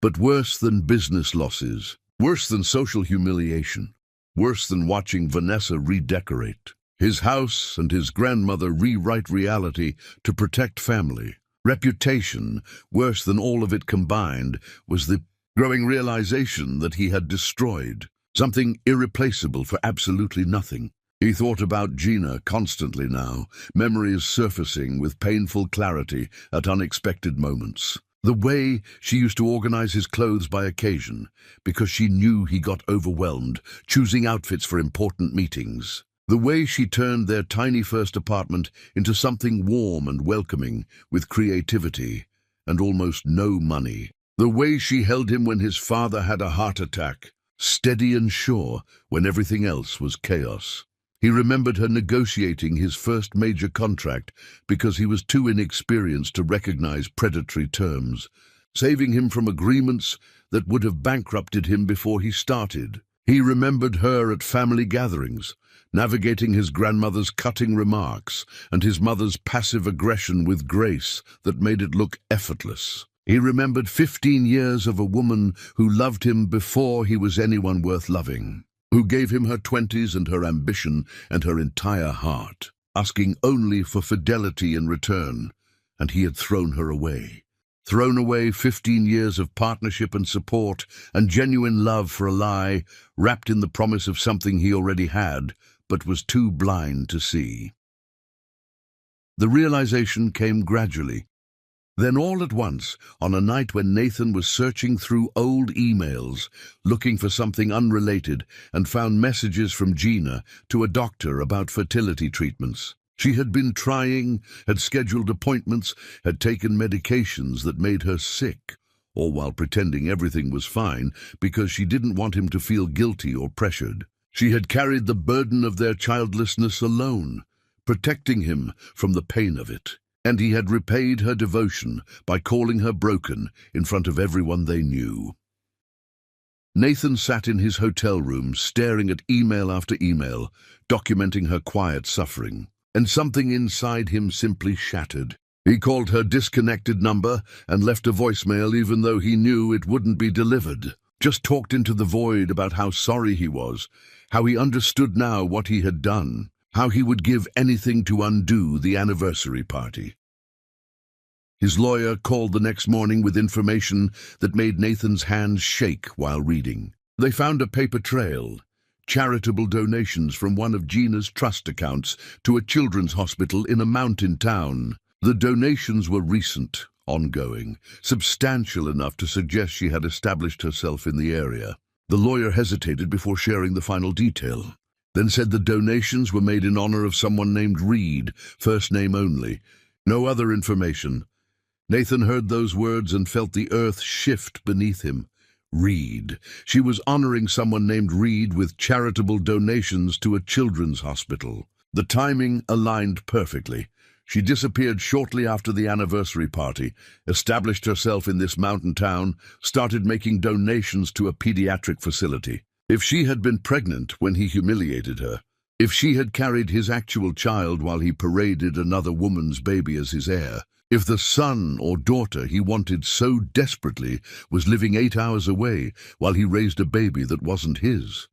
But worse than business losses, worse than social humiliation, worse than watching Vanessa redecorate his house and his grandmother rewrite reality to protect family, reputation, worse than all of it combined, was the growing realization that he had destroyed something irreplaceable for absolutely nothing. He thought about Gina constantly now, memories surfacing with painful clarity at unexpected moments. The way she used to organize his clothes by occasion, because she knew he got overwhelmed, choosing outfits for important meetings. The way she turned their tiny first apartment into something warm and welcoming, with creativity and almost no money. The way she held him when his father had a heart attack, steady and sure when everything else was chaos. He remembered her negotiating his first major contract because he was too inexperienced to recognize predatory terms, saving him from agreements that would have bankrupted him before he started. He remembered her at family gatherings, navigating his grandmother's cutting remarks and his mother's passive aggression with grace that made it look effortless. He remembered 15 years of a woman who loved him before he was anyone worth loving, who gave him her 20s and her ambition and her entire heart, asking only for fidelity in return, and he had thrown her away. Thrown away 15 years of partnership and support and genuine love for a lie, wrapped in the promise of something he already had, but was too blind to see. The realization came gradually. Then all at once, on a night when Nathan was searching through old emails, looking for something unrelated, and found messages from Gina to a doctor about fertility treatments. She had been trying, had scheduled appointments, had taken medications that made her sick, all while pretending everything was fine because she didn't want him to feel guilty or pressured. She had carried the burden of their childlessness alone, protecting him from the pain of it. And he had repaid her devotion by calling her broken in front of everyone they knew. Nathan sat in his hotel room, staring at email after email, documenting her quiet suffering, and something inside him simply shattered. He called her disconnected number and left a voicemail even though he knew it wouldn't be delivered. Just talked into the void about how sorry he was, how he understood now what he had done, how he would give anything to undo the anniversary party. His lawyer called the next morning with information that made Nathan's hands shake while reading. They found a paper trail, charitable donations from one of Gina's trust accounts to a children's hospital in a mountain town. The donations were recent, ongoing, substantial enough to suggest she had established herself in the area. The lawyer hesitated before sharing the final detail, then said the donations were made in honor of someone named Reed, first name only. No other information. Nathan heard those words and felt the earth shift beneath him. Reed. She was honoring someone named Reed with charitable donations to a children's hospital. The timing aligned perfectly. She disappeared shortly after the anniversary party, established herself in this mountain town, started making donations to a pediatric facility. If she had been pregnant when he humiliated her, if she had carried his actual child while he paraded another woman's baby as his heir, if the son or daughter he wanted so desperately was living 8 hours away while he raised a baby that wasn't his.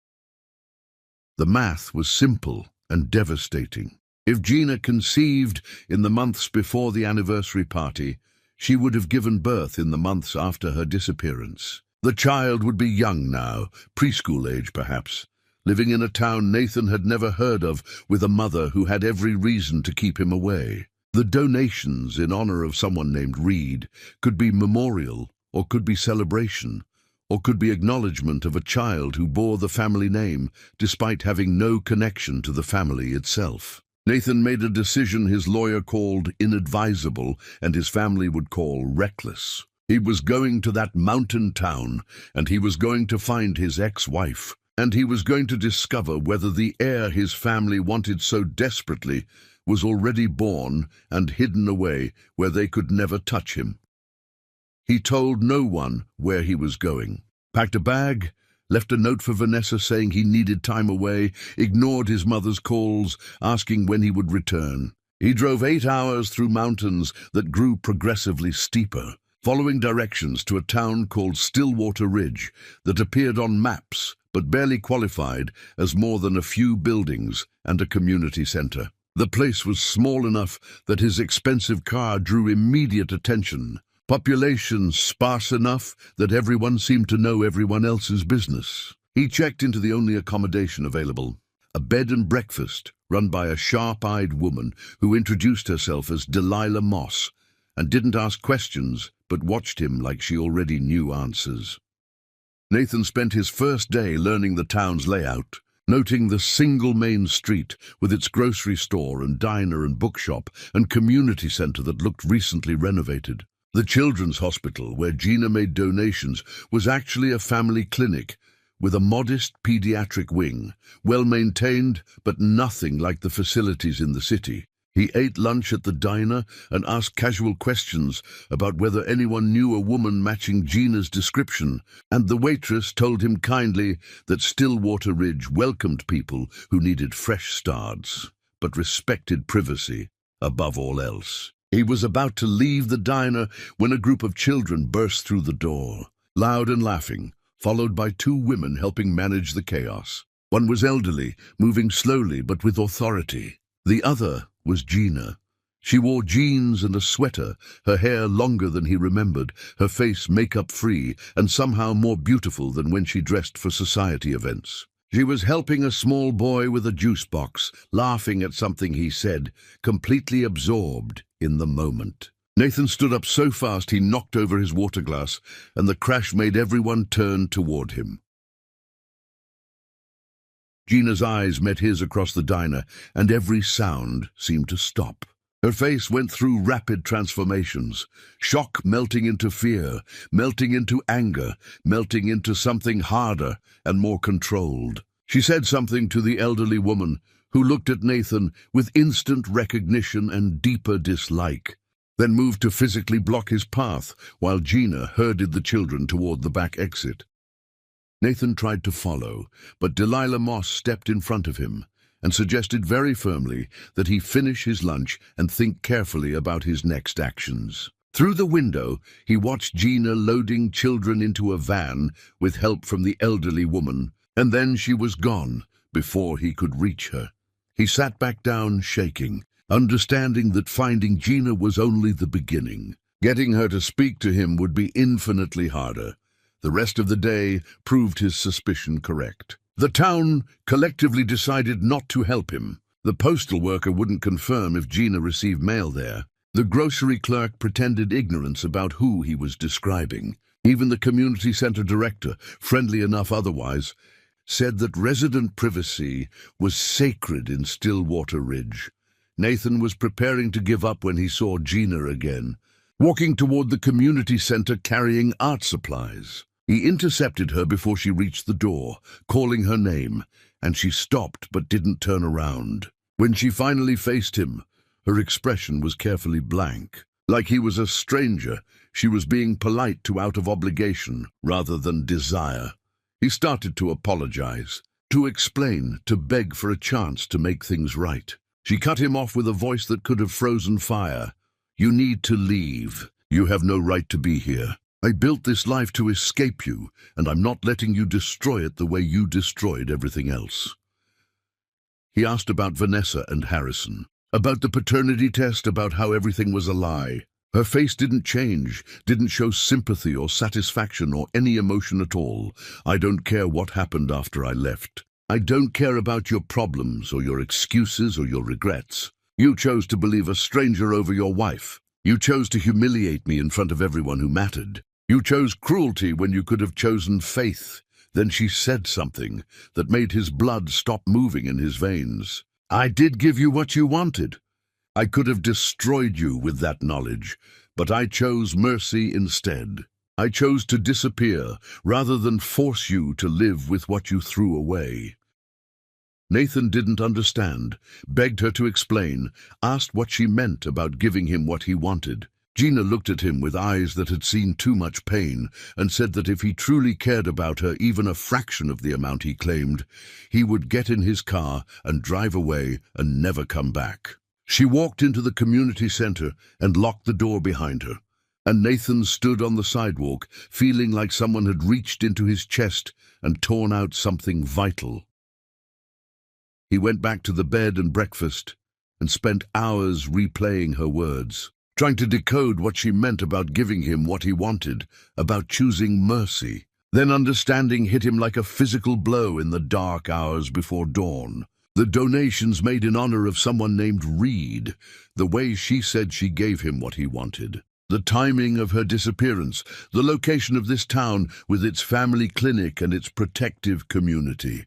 The math was simple and devastating. If Gina conceived in the months before the anniversary party, she would have given birth in the months after her disappearance. The child would be young now, preschool age perhaps, living in a town Nathan had never heard of, with a mother who had every reason to keep him away. The donations in honor of someone named Reed could be memorial, or could be celebration, or could be acknowledgement of a child who bore the family name despite having no connection to the family itself. Nathan made a decision his lawyer called inadvisable and his family would call reckless. He was going to that mountain town, and he was going to find his ex-wife, and he was going to discover whether the heir his family wanted so desperately was already born and hidden away where they could never touch him. He told no one where he was going. Packed a bag, left a note for Vanessa saying he needed time away, ignored his mother's calls, asking when he would return. He drove 8 hours through mountains that grew progressively steeper, following directions to a town called Stillwater Ridge that appeared on maps but barely qualified as more than a few buildings and a community center. The place was small enough that his expensive car drew immediate attention. Population sparse enough that everyone seemed to know everyone else's business. He checked into the only accommodation available, a bed and breakfast run by a sharp-eyed woman who introduced herself as Delilah Moss and didn't ask questions but watched him like she already knew answers. Nathan spent his first day learning the town's layout, noting the single main street with its grocery store and diner and bookshop and community center that looked recently renovated. The children's hospital, where Gina made donations, was actually a family clinic with a modest pediatric wing, well-maintained but nothing like the facilities in the city. He ate lunch at the diner and asked casual questions about whether anyone knew a woman matching Gina's description, and the waitress told him kindly that Stillwater Ridge welcomed people who needed fresh starts, but respected privacy above all else. He was about to leave the diner when a group of children burst through the door, loud and laughing, followed by 2 women helping manage the chaos. One was elderly, moving slowly but with authority. The other was Gina. She wore jeans and a sweater, her hair longer than he remembered, her face makeup-free, and somehow more beautiful than when she dressed for society events. She was helping a small boy with a juice box, laughing at something he said, completely absorbed in the moment. Nathan stood up so fast he knocked over his water glass, and the crash made everyone turn toward him. Gina's eyes met his across the diner, and every sound seemed to stop. Her face went through rapid transformations, shock melting into fear, melting into anger, melting into something harder and more controlled. She said something to the elderly woman, who looked at Nathan with instant recognition and deeper dislike, then moved to physically block his path while Gina herded the children toward the back exit. Nathan tried to follow, but Delilah Moss stepped in front of him and suggested very firmly that he finish his lunch and think carefully about his next actions. Through the window, he watched Gina loading children into a van with help from the elderly woman, and then she was gone before he could reach her. He sat back down, shaking, understanding that finding Gina was only the beginning. Getting her to speak to him would be infinitely harder. The rest of the day proved his suspicion correct. The town collectively decided not to help him. The postal worker wouldn't confirm if Gina received mail there. The grocery clerk pretended ignorance about who he was describing. Even the community center director, friendly enough otherwise, said that resident privacy was sacred in Stillwater Ridge. Nathan was preparing to give up when he saw Gina again, walking toward the community center carrying art supplies. He intercepted her before she reached the door, calling her name, and she stopped but didn't turn around. When she finally faced him, her expression was carefully blank. Like he was a stranger, she was being polite to out of obligation rather than desire. He started to apologize, to explain, to beg for a chance to make things right. She cut him off with a voice that could have frozen fire. "You need to leave. You have no right to be here. I built this life to escape you, and I'm not letting you destroy it the way you destroyed everything else." He asked about Vanessa and Harrison, about the paternity test, about how everything was a lie. Her face didn't change, didn't show sympathy or satisfaction or any emotion at all. "I don't care what happened after I left. I don't care about your problems or your excuses or your regrets. You chose to believe a stranger over your wife. You chose to humiliate me in front of everyone who mattered. You chose cruelty when you could have chosen faith." Then she said something that made his blood stop moving in his veins. "I did give you what you wanted. I could have destroyed you with that knowledge, but I chose mercy instead. I chose to disappear rather than force you to live with what you threw away." Nathan didn't understand, begged her to explain, asked what she meant about giving him what he wanted. Gina looked at him with eyes that had seen too much pain and said that if he truly cared about her even a fraction of the amount he claimed, he would get in his car and drive away and never come back. She walked into the community center and locked the door behind her, and Nathan stood on the sidewalk, feeling like someone had reached into his chest and torn out something vital. He went back to the bed and breakfast and spent hours replaying her words, trying to decode what she meant about giving him what he wanted, about choosing mercy. Then understanding hit him like a physical blow in the dark hours before dawn. The donations made in honor of someone named Reed, the way she said she gave him what he wanted. The timing of her disappearance, the location of this town with its family clinic and its protective community.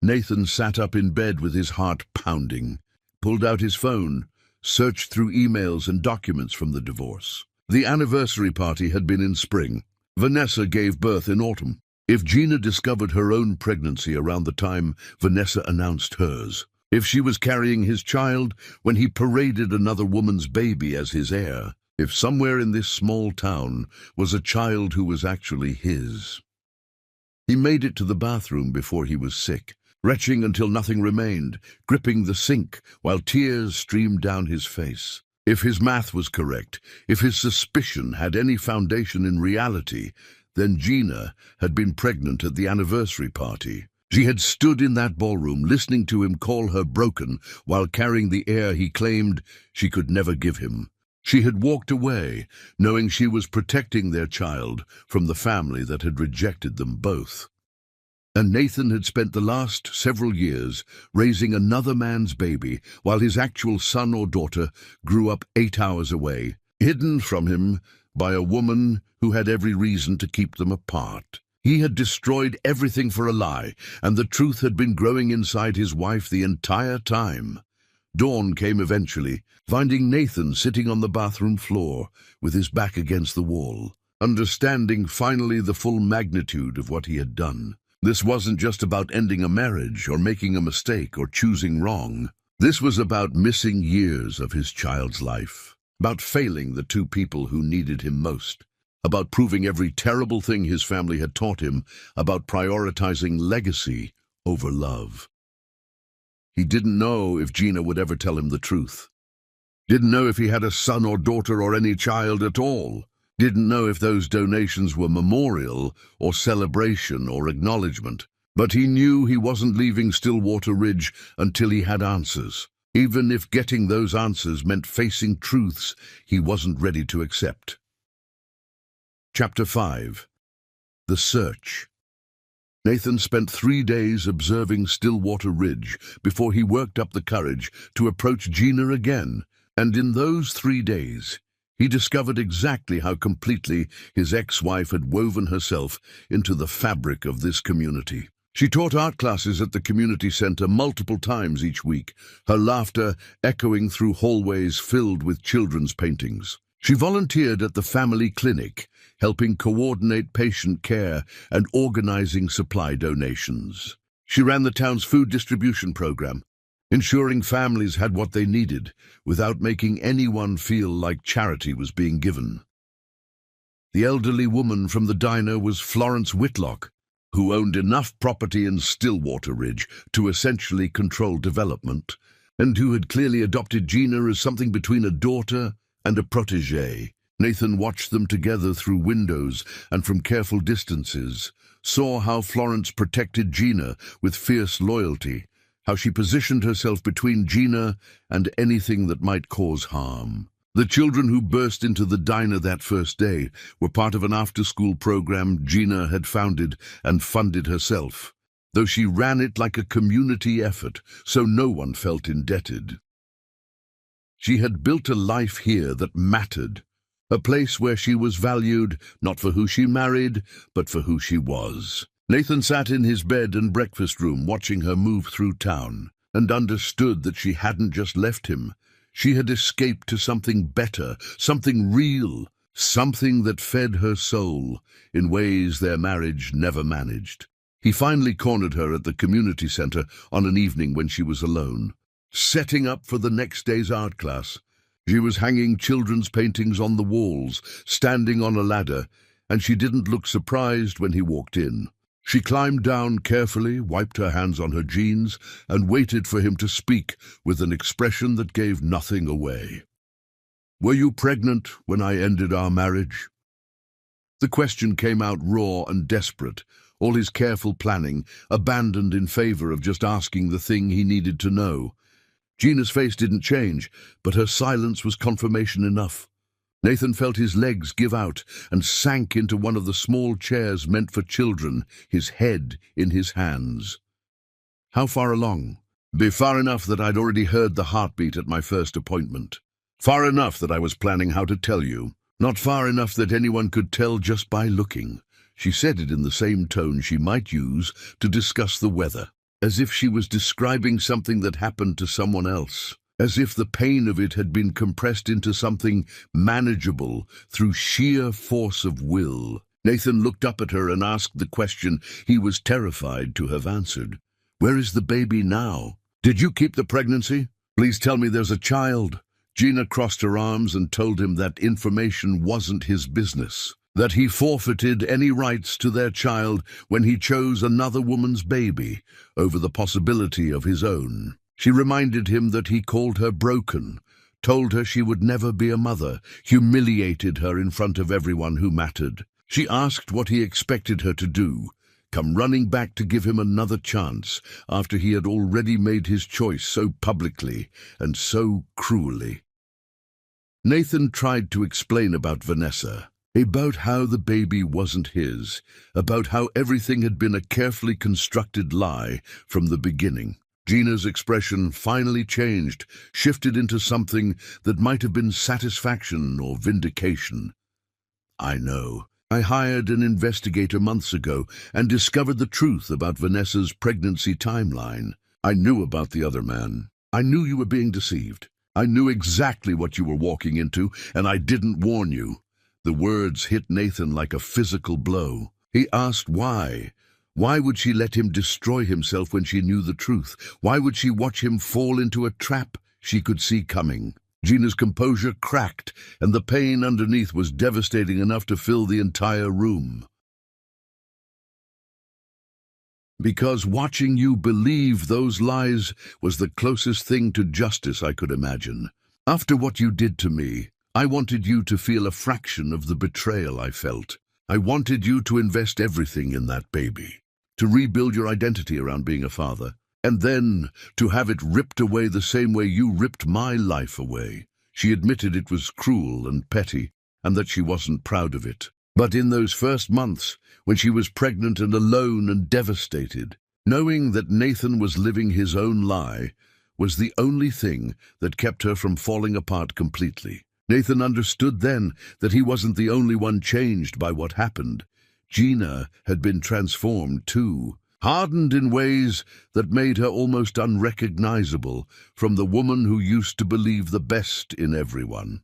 Nathan sat up in bed with his heart pounding, pulled out his phone, searched through emails and documents from the divorce. The anniversary party had been in spring. Vanessa gave birth in autumn. If Gina discovered her own pregnancy around the time Vanessa announced hers, if she was carrying his child when he paraded another woman's baby as his heir, if somewhere in this small town was a child who was actually his. He made it to the bathroom before he was sick, retching until nothing remained, gripping the sink while tears streamed down his face. If his math was correct, if his suspicion had any foundation in reality, then Gina had been pregnant at the anniversary party. She had stood in that ballroom listening to him call her broken while carrying the heir he claimed she could never give him. She had walked away, knowing she was protecting their child from the family that had rejected them both. And Nathan had spent the last several years raising another man's baby while his actual son or daughter grew up 8 hours away, hidden from him by a woman who had every reason to keep them apart. He had destroyed everything for a lie, and the truth had been growing inside his wife the entire time. Dawn came eventually, finding Nathan sitting on the bathroom floor with his back against the wall, understanding finally the full magnitude of what he had done. This wasn't just about ending a marriage or making a mistake or choosing wrong. This was about missing years of his child's life, about failing the two people who needed him most, about proving every terrible thing his family had taught him, about prioritizing legacy over love. He didn't know if Gina would ever tell him the truth. Didn't know if he had a son or daughter or any child at all. Didn't know if those donations were memorial or celebration or acknowledgement. But he knew he wasn't leaving Stillwater Ridge until he had answers, even if getting those answers meant facing truths he wasn't ready to accept. Chapter 5. The Search. Nathan spent 3 days observing Stillwater Ridge before he worked up the courage to approach Gina again, and in those 3 days, he discovered exactly how completely his ex-wife had woven herself into the fabric of this community. She taught art classes at the community center multiple times each week, her laughter echoing through hallways filled with children's paintings. She volunteered at the family clinic, helping coordinate patient care and organizing supply donations. She ran the town's food distribution program, ensuring families had what they needed without making anyone feel like charity was being given. The elderly woman from the diner was Florence Whitlock, who owned enough property in Stillwater Ridge to essentially control development, and who had clearly adopted Gina as something between a daughter and a protégé. Nathan watched them together through windows and from careful distances, saw how Florence protected Gina with fierce loyalty, how she positioned herself between Gina and anything that might cause harm. The children who burst into the diner that first day were part of an after-school program Gina had founded and funded herself, though she ran it like a community effort, so no one felt indebted. She had built a life here that mattered, a place where she was valued not for who she married, but for who she was. Nathan sat in his bed and breakfast room watching her move through town, and understood that she hadn't just left him. She had escaped to something better, something real, something that fed her soul in ways their marriage never managed. He finally cornered her at the community center on an evening when she was alone, setting up for the next day's art class. She was hanging children's paintings on the walls, standing on a ladder, and she didn't look surprised when he walked in. She climbed down carefully, wiped her hands on her jeans, and waited for him to speak with an expression that gave nothing away. "Were you pregnant when I ended our marriage?" The question came out raw and desperate, all his careful planning abandoned in favor of just asking the thing he needed to know. Gina's face didn't change, but her silence was confirmation enough. Nathan felt his legs give out and sank into one of the small chairs meant for children, his head in his hands. "How far along?" "Be far enough that I'd already heard the heartbeat at my first appointment. Far enough that I was planning how to tell you. Not far enough that anyone could tell just by looking." She said it in the same tone she might use to discuss the weather, as if she was describing something that happened to someone else, as if the pain of it had been compressed into something manageable through sheer force of will. Nathan looked up at her and asked the question he was terrified to have answered. "Where is the baby now? Did you keep the pregnancy? Please tell me there's a child." Gina crossed her arms and told him that information wasn't his business, that he forfeited any rights to their child when he chose another woman's baby over the possibility of his own. She reminded him that he called her broken, told her she would never be a mother, humiliated her in front of everyone who mattered. She asked what he expected her to do, come running back to give him another chance after he had already made his choice so publicly and so cruelly. Nathan tried to explain about Vanessa, about how the baby wasn't his, about how everything had been a carefully constructed lie from the beginning. Gina's expression finally changed, shifted into something that might have been satisfaction or vindication. "I know. I hired an investigator months ago and discovered the truth about Vanessa's pregnancy timeline. I knew about the other man. I knew you were being deceived. I knew exactly what you were walking into, and I didn't warn you." The words hit Nathan like a physical blow. He asked why. Why would she let him destroy himself when she knew the truth? Why would she watch him fall into a trap she could see coming? Gina's composure cracked, and the pain underneath was devastating enough to fill the entire room. "Because watching you believe those lies was the closest thing to justice I could imagine. After what you did to me, I wanted you to feel a fraction of the betrayal I felt. I wanted you to invest everything in that baby, to rebuild your identity around being a father, and then to have it ripped away the same way you ripped my life away." She admitted it was cruel and petty, and that she wasn't proud of it. But in those first months, when she was pregnant and alone and devastated, knowing that Nathan was living his own lie was the only thing that kept her from falling apart completely. Nathan understood then that he wasn't the only one changed by what happened. Gina had been transformed too, hardened in ways that made her almost unrecognizable from the woman who used to believe the best in everyone.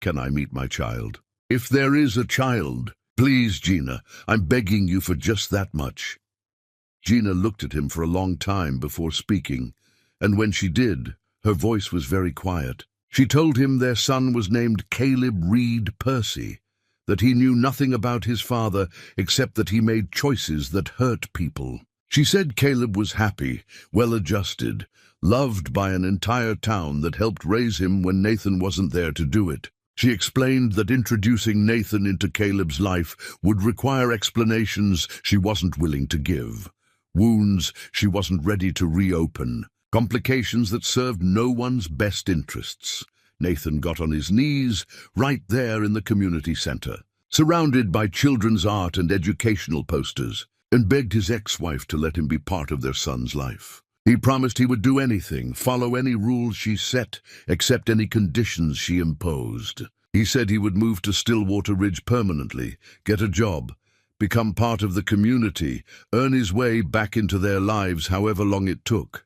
"Can I meet my child? If there is a child, please, Gina, I'm begging you for just that much." Gina looked at him for a long time before speaking, and when she did, her voice was very quiet. She told him their son was named Caleb Reed Percy, that he knew nothing about his father except that he made choices that hurt people. She said Caleb was happy, well-adjusted, loved by an entire town that helped raise him when Nathan wasn't there to do it. She explained that introducing Nathan into Caleb's life would require explanations she wasn't willing to give, wounds she wasn't ready to reopen, complications that served no one's best interests. Nathan got on his knees right there in the community center, surrounded by children's art and educational posters, and begged his ex-wife to let him be part of their son's life. He promised he would do anything, follow any rules she set, accept any conditions she imposed. He said he would move to Stillwater Ridge permanently, get a job, become part of the community, earn his way back into their lives however long it took.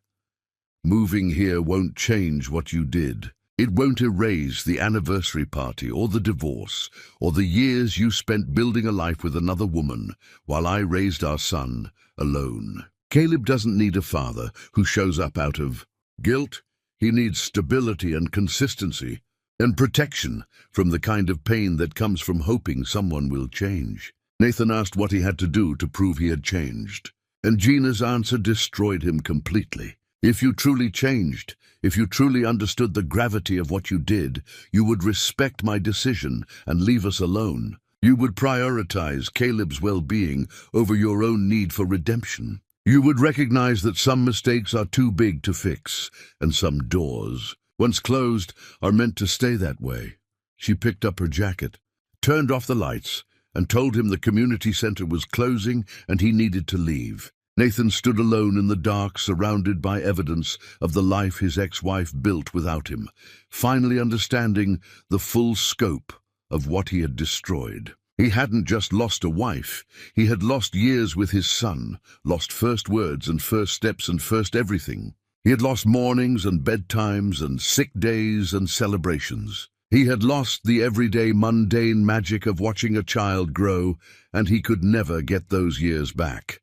"Moving here won't change what you did. It won't erase the anniversary party or the divorce or the years you spent building a life with another woman while I raised our son alone. Caleb doesn't need a father who shows up out of guilt. He needs stability and consistency, and protection from the kind of pain that comes from hoping someone will change. Nathan asked what he had to do to prove he had changed, and Gina's answer destroyed him completely. If you truly changed, if you truly understood the gravity of what you did, you would respect my decision and leave us alone. You would prioritize Caleb's well-being over your own need for redemption. You would recognize that some mistakes are too big to fix, and some doors, once closed, are meant to stay that way. She picked up her jacket, turned off the lights, and told him the community center was closing and he needed to leave. Nathan stood alone in the dark, surrounded by evidence of the life his ex-wife built without him, finally understanding the full scope of what he had destroyed. He hadn't just lost a wife, he had lost years with his son, lost first words and first steps and first everything. He had lost mornings and bedtimes and sick days and celebrations. He had lost the everyday mundane magic of watching a child grow, and he could never get those years back.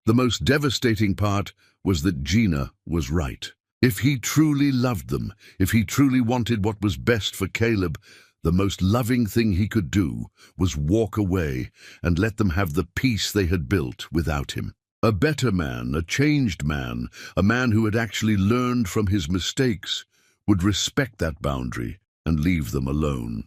The most devastating part was that Gina was right. If he truly loved them, if he truly wanted what was best for Caleb, the most loving thing he could do was walk away and let them have the peace they had built without him. A better man, a changed man, a man who had actually learned from his mistakes, would respect that boundary and leave them alone.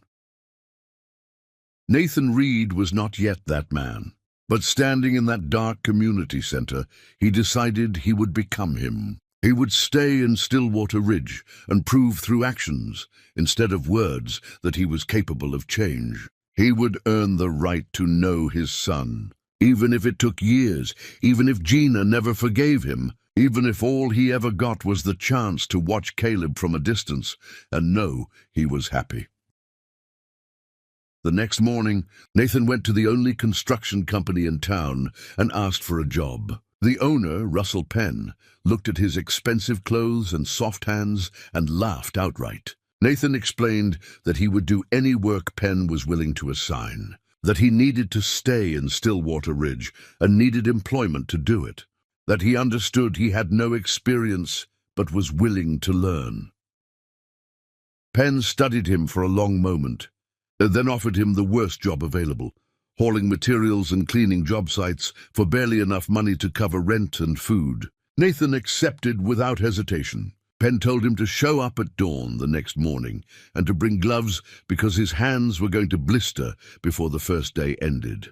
Nathan Reed was not yet that man, but standing in that dark community center, he decided he would become him. He would stay in Stillwater Ridge and prove through actions, instead of words, that he was capable of change. He would earn the right to know his son, even if it took years, even if Gina never forgave him, even if all he ever got was the chance to watch Caleb from a distance and know he was happy. The next morning, Nathan went to the only construction company in town and asked for a job. The owner, Russell Penn, looked at his expensive clothes and soft hands and laughed outright. Nathan explained that he would do any work Penn was willing to assign, that he needed to stay in Stillwater Ridge and needed employment to do it, that he understood he had no experience but was willing to learn. Penn studied him for a long moment, then offered him the worst job available, hauling materials and cleaning job sites for barely enough money to cover rent and food. Nathan accepted without hesitation. Penn told him to show up at dawn the next morning and to bring gloves because his hands were going to blister before the first day ended.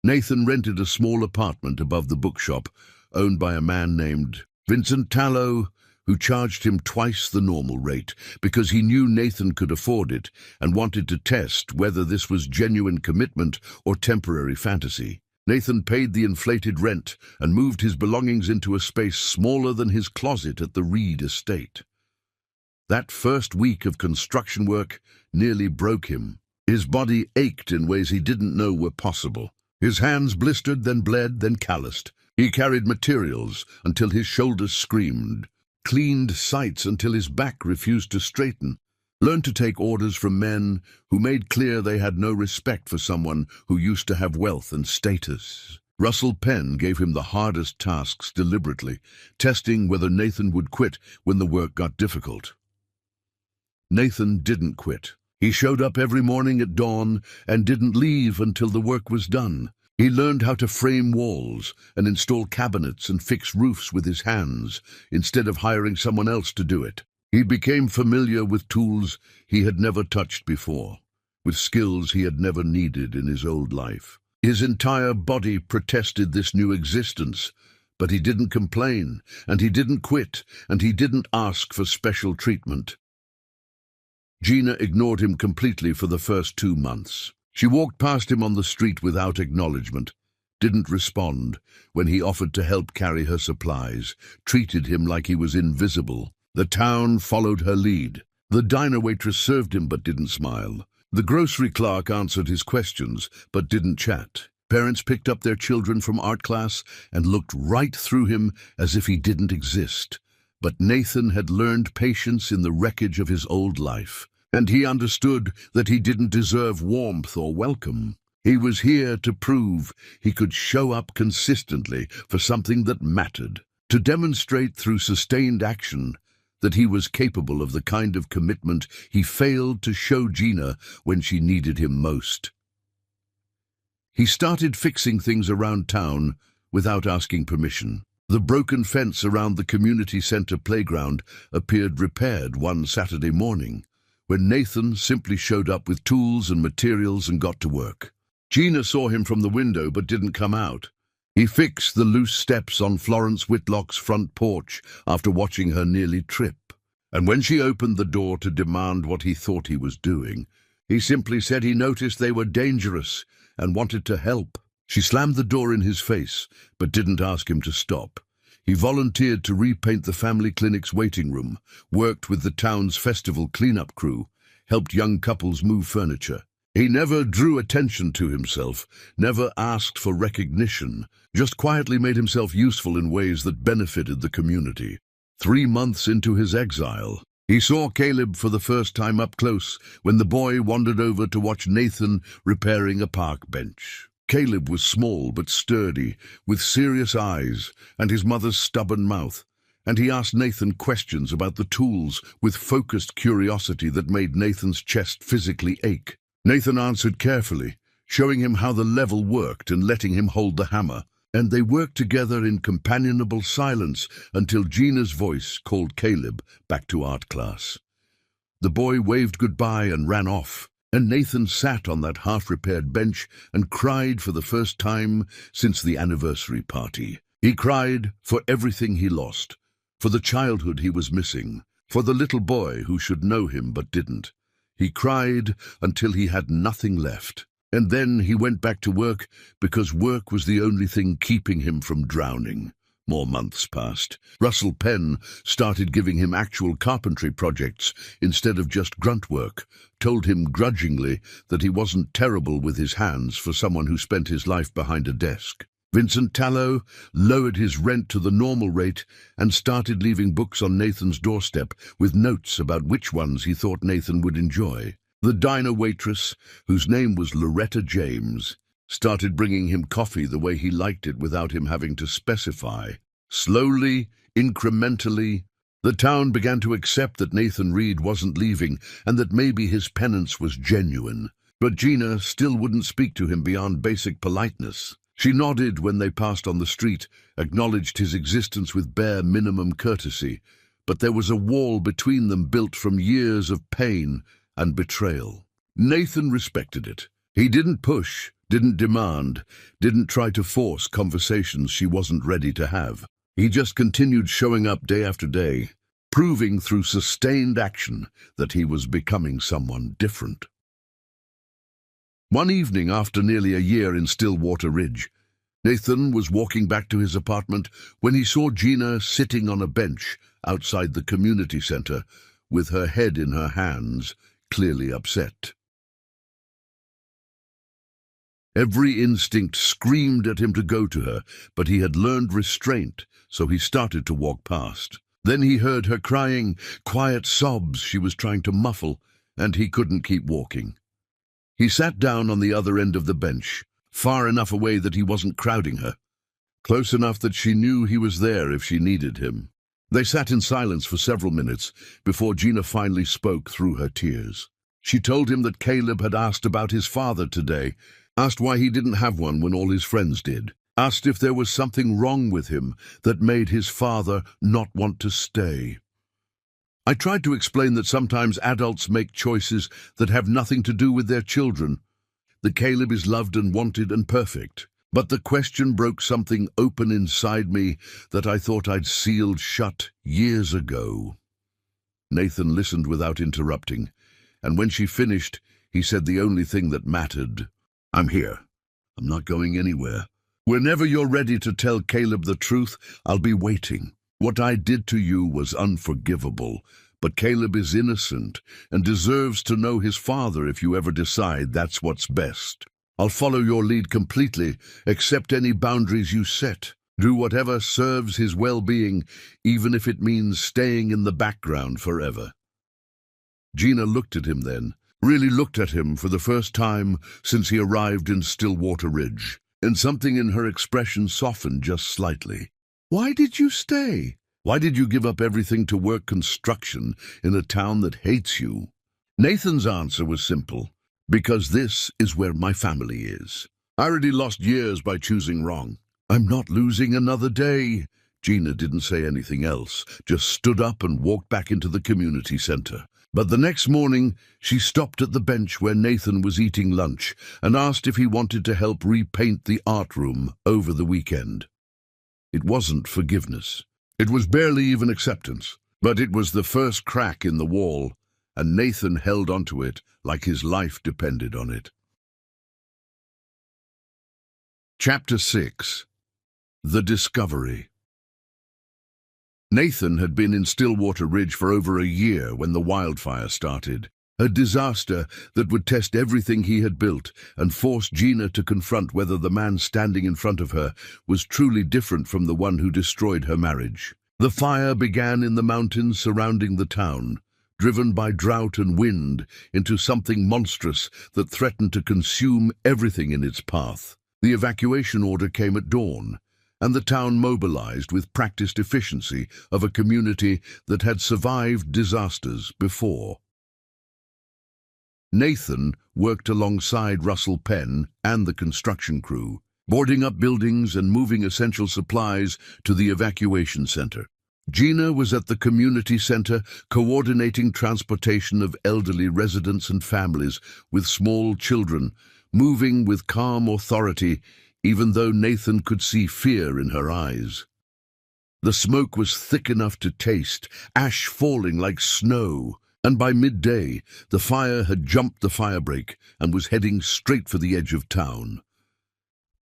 Nathan rented a small apartment above the bookshop owned by a man named Vincent Tallow, who charged him twice the normal rate because he knew Nathan could afford it and wanted to test whether this was genuine commitment or temporary fantasy. Nathan paid the inflated rent and moved his belongings into a space smaller than his closet at the Reed estate. That first week of construction work nearly broke him. His body ached in ways he didn't know were possible. His hands blistered, then bled, then calloused. He carried materials until his shoulders screamed, cleaned sites until his back refused to straighten, learned to take orders from men who made clear they had no respect for someone who used to have wealth and status. Russell Penn gave him the hardest tasks deliberately, testing whether Nathan would quit when the work got difficult. Nathan didn't quit. He showed up every morning at dawn and didn't leave until the work was done. He learned how to frame walls and install cabinets and fix roofs with his hands, instead of hiring someone else to do it. He became familiar with tools he had never touched before, with skills he had never needed in his old life. His entire body protested this new existence, but he didn't complain, and he didn't quit, and he didn't ask for special treatment. Gina ignored him completely for the first 2 months. She walked past him on the street without acknowledgement, didn't respond when he offered to help carry her supplies, treated him like he was invisible. The town followed her lead. The diner waitress served him but didn't smile. The grocery clerk answered his questions but didn't chat. Parents picked up their children from art class and looked right through him as if he didn't exist. But Nathan had learned patience in the wreckage of his old life, and he understood that he didn't deserve warmth or welcome. He was here to prove he could show up consistently for something that mattered, to demonstrate through sustained action that he was capable of the kind of commitment he failed to show Gina when she needed him most. He started fixing things around town without asking permission. The broken fence around the community center playground appeared repaired one Saturday morning, when Nathan simply showed up with tools and materials and got to work. Gina saw him from the window but didn't come out. He fixed the loose steps on Florence Whitlock's front porch after watching her nearly trip. And when she opened the door to demand what he thought he was doing, he simply said he noticed they were dangerous and wanted to help. She slammed the door in his face, but didn't ask him to stop. He volunteered to repaint the family clinic's waiting room, worked with the town's festival cleanup crew, helped young couples move furniture. He never drew attention to himself, never asked for recognition, just quietly made himself useful in ways that benefited the community. 3 months into his exile, he saw Caleb for the first time up close when the boy wandered over to watch Nathan repairing a park bench. Caleb was small but sturdy, with serious eyes and his mother's stubborn mouth, and he asked Nathan questions about the tools with focused curiosity that made Nathan's chest physically ache. Nathan answered carefully, showing him how the level worked and letting him hold the hammer, and they worked together in companionable silence until Gina's voice called Caleb back to art class. The boy waved goodbye and ran off, and Nathan sat on that half-repaired bench and cried for the first time since the anniversary party. He cried for everything he lost, for the childhood he was missing, for the little boy who should know him but didn't. He cried until he had nothing left, and then he went back to work because work was the only thing keeping him from drowning. More months passed. Russell Penn started giving him actual carpentry projects instead of just grunt work, told him grudgingly that he wasn't terrible with his hands for someone who spent his life behind a desk. Vincent Tallow lowered his rent to the normal rate and started leaving books on Nathan's doorstep with notes about which ones he thought Nathan would enjoy. The diner waitress, whose name was Loretta James, started bringing him coffee the way he liked it without him having to specify. Slowly, incrementally, the town began to accept that Nathan Reed wasn't leaving and that maybe his penance was genuine. But Gina still wouldn't speak to him beyond basic politeness. She nodded when they passed on the street, acknowledged his existence with bare minimum courtesy, but there was a wall between them built from years of pain and betrayal. Nathan respected it. He didn't push, didn't demand, didn't try to force conversations she wasn't ready to have. He just continued showing up day after day, proving through sustained action that he was becoming someone different. One evening after nearly a year in Stillwater Ridge, Nathan was walking back to his apartment when he saw Gina sitting on a bench outside the community center with her head in her hands, clearly upset. Every instinct screamed at him to go to her, but he had learned restraint, so he started to walk past. Then he heard her crying, quiet sobs she was trying to muffle, and he couldn't keep walking. He sat down on the other end of the bench, far enough away that he wasn't crowding her, close enough that she knew he was there if she needed him. They sat in silence for several minutes before Gina finally spoke through her tears. She told him that Caleb had asked about his father today, asked why he didn't have one when all his friends did, asked if there was something wrong with him that made his father not want to stay. I tried to explain that sometimes adults make choices that have nothing to do with their children, that Caleb is loved and wanted and perfect. But the question broke something open inside me that I thought I'd sealed shut years ago. Nathan listened without interrupting, and when she finished, he said the only thing that mattered. I'm here. I'm not going anywhere. Whenever you're ready to tell Caleb the truth, I'll be waiting. What I did to you was unforgivable, but Caleb is innocent and deserves to know his father if you ever decide that's what's best. I'll follow your lead completely, accept any boundaries you set, do whatever serves his well-being, even if it means staying in the background forever. Gina looked at him then, really looked at him for the first time since he arrived in Stillwater Ridge, and something in her expression softened just slightly. Why did you stay? Why did you give up everything to work construction in a town that hates you? Nathan's answer was simple. Because this is where my family is. I already lost years by choosing wrong. I'm not losing another day. Gina didn't say anything else, just stood up and walked back into the community center. But the next morning, she stopped at the bench where Nathan was eating lunch and asked if he wanted to help repaint the art room over the weekend. It wasn't forgiveness. It was barely even acceptance, but it was the first crack in the wall, and Nathan held onto it like his life depended on it. Chapter 6. The Discovery. Nathan had been in Stillwater Ridge for over a year when the wildfire started, a disaster that would test everything he had built and force Gina to confront whether the man standing in front of her was truly different from the one who destroyed her marriage. The fire began in the mountains surrounding the town, driven by drought and wind into something monstrous that threatened to consume everything in its path. The evacuation order came at dawn, and the town mobilized with practiced efficiency of a community that had survived disasters before. Nathan worked alongside Russell Penn and the construction crew, boarding up buildings and moving essential supplies to the evacuation center. Gina was at the community center coordinating transportation of elderly residents and families with small children, moving with calm authority, even though Nathan could see fear in her eyes. The smoke was thick enough to taste, ash falling like snow, and by midday, the fire had jumped the firebreak and was heading straight for the edge of town.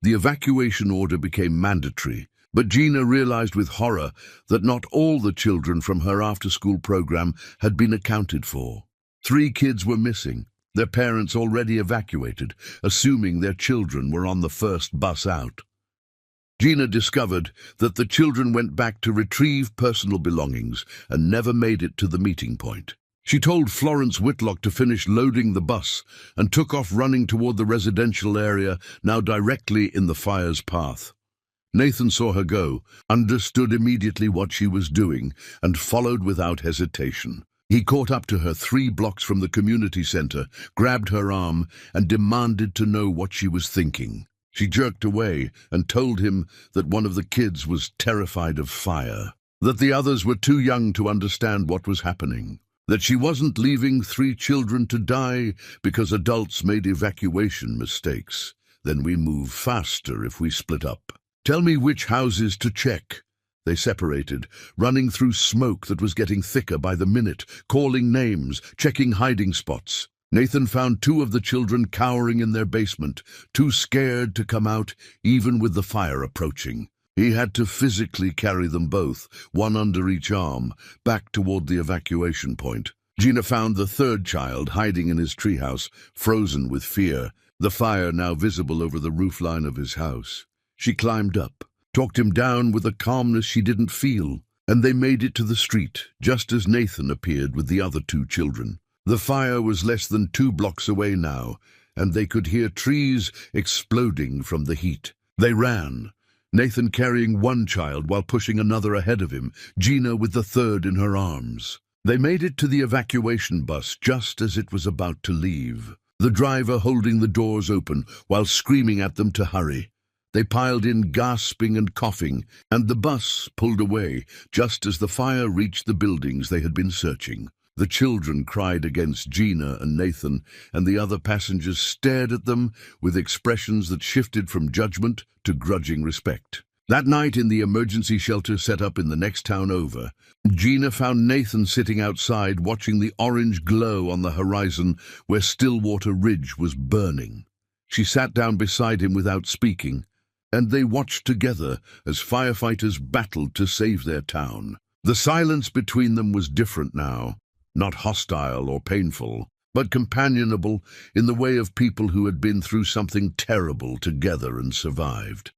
The evacuation order became mandatory, but Gina realized with horror that not all the children from her after-school program had been accounted for. 3 kids were missing, their parents already evacuated, assuming their children were on the first bus out. Gina discovered that the children went back to retrieve personal belongings and never made it to the meeting point. She told Florence Whitlock to finish loading the bus and took off running toward the residential area now directly in the fire's path. Nathan saw her go, understood immediately what she was doing, and followed without hesitation. He caught up to her 3 blocks from the community center, grabbed her arm, and demanded to know what she was thinking. She jerked away and told him that one of the kids was terrified of fire, that the others were too young to understand what was happening, that she wasn't leaving 3 children to die because adults made evacuation mistakes. Then we move faster if we split up. Tell me which houses to check. They separated, running through smoke that was getting thicker by the minute, calling names, checking hiding spots. Nathan found 2 of the children cowering in their basement, too scared to come out, even with the fire approaching. He had to physically carry them both, one under each arm, back toward the evacuation point. Gina found the 3rd child hiding in his treehouse, frozen with fear, the fire now visible over the roofline of his house. She climbed up, talked him down with a calmness she didn't feel, and they made it to the street, just as Nathan appeared with the other 2 children. The fire was less than 2 blocks away now, and they could hear trees exploding from the heat. They ran, Nathan carrying 1 child while pushing another ahead of him, Gina with the 3rd in her arms. They made it to the evacuation bus just as it was about to leave, the driver holding the doors open while screaming at them to hurry. They piled in, gasping and coughing, and the bus pulled away just as the fire reached the buildings they had been searching. The children cried against Gina and Nathan, and the other passengers stared at them with expressions that shifted from judgment to grudging respect. That night in the emergency shelter set up in the next town over, Gina found Nathan sitting outside watching the orange glow on the horizon where Stillwater Ridge was burning. She sat down beside him without speaking, and they watched together as firefighters battled to save their town. The silence between them was different now, not hostile or painful, but companionable in the way of people who had been through something terrible together and survived.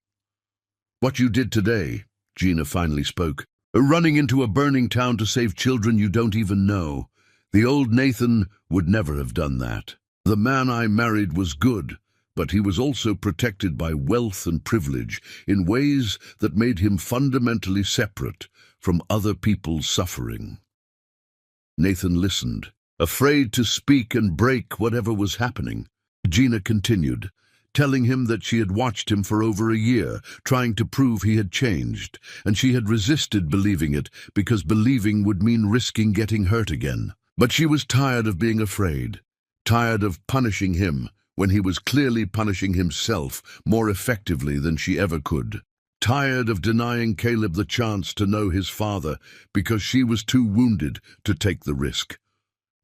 "What you did today," Gina finally spoke, "running into a burning town to save children you don't even know. The old Nathan would never have done that. The man I married was good, but he was also protected by wealth and privilege in ways that made him fundamentally separate from other people's suffering. Nathan listened, afraid to speak and break whatever was happening. Gina continued, telling him that she had watched him for over a year, trying to prove he had changed, and she had resisted believing it because believing would mean risking getting hurt again. But she was tired of being afraid, tired of punishing him when he was clearly punishing himself more effectively than she ever could. Tired of denying Caleb the chance to know his father because she was too wounded to take the risk.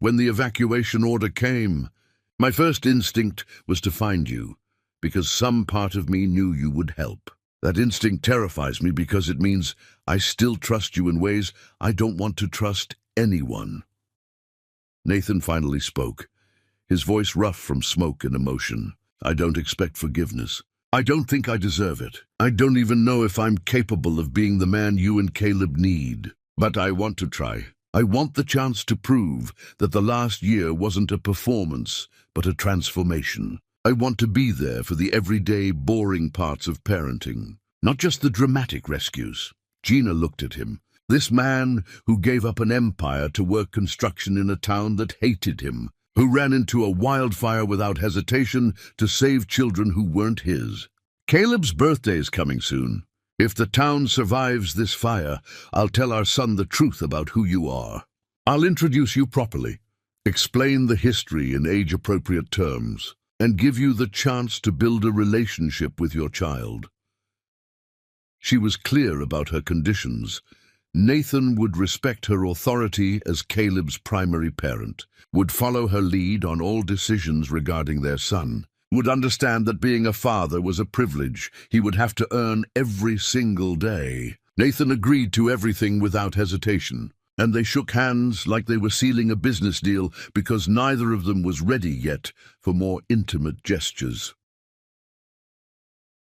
When the evacuation order came, my first instinct was to find you, because some part of me knew you would help. That instinct terrifies me because it means I still trust you in ways I don't want to trust anyone. Nathan finally spoke, his voice rough from smoke and emotion. I don't expect forgiveness. I don't think I deserve it. I don't even know if I'm capable of being the man you and Caleb need. But I want to try. I want the chance to prove that the last year wasn't a performance, but a transformation. I want to be there for the everyday, boring parts of parenting, not just the dramatic rescues. Gina looked at him. This man who gave up an empire to work construction in a town that hated him, who ran into a wildfire without hesitation to save children who weren't his. Caleb's birthday's coming soon. If the town survives this fire, I'll tell our son the truth about who you are. I'll introduce you properly, explain the history in age-appropriate terms, and give you the chance to build a relationship with your child. She was clear about her conditions. Nathan would respect her authority as Caleb's primary parent, would follow her lead on all decisions regarding their son, would understand that being a father was a privilege he would have to earn every single day. Nathan agreed to everything without hesitation, and they shook hands like they were sealing a business deal because neither of them was ready yet for more intimate gestures.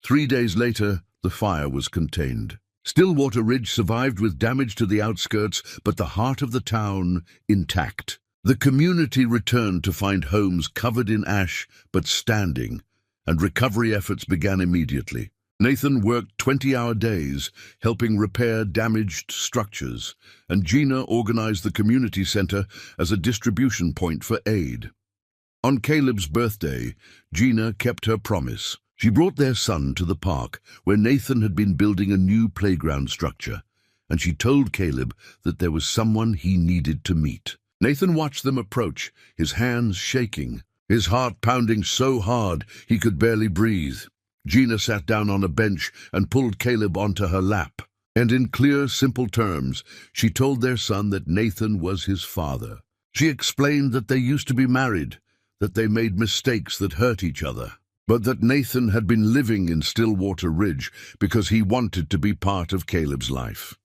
3 days later, the fire was contained. Stillwater Ridge survived with damage to the outskirts, but the heart of the town intact. The community returned to find homes covered in ash but standing, and recovery efforts began immediately. Nathan worked 20-hour days, helping repair damaged structures, and Gina organized the community center as a distribution point for aid. On Caleb's birthday, Gina kept her promise. She brought their son to the park, where Nathan had been building a new playground structure, and she told Caleb that there was someone he needed to meet. Nathan watched them approach, his hands shaking, his heart pounding so hard he could barely breathe. Gina sat down on a bench and pulled Caleb onto her lap, and in clear, simple terms, she told their son that Nathan was his father. She explained that they used to be married, that they made mistakes that hurt each other, but that Nathan had been living in Stillwater Ridge because he wanted to be part of Caleb's life.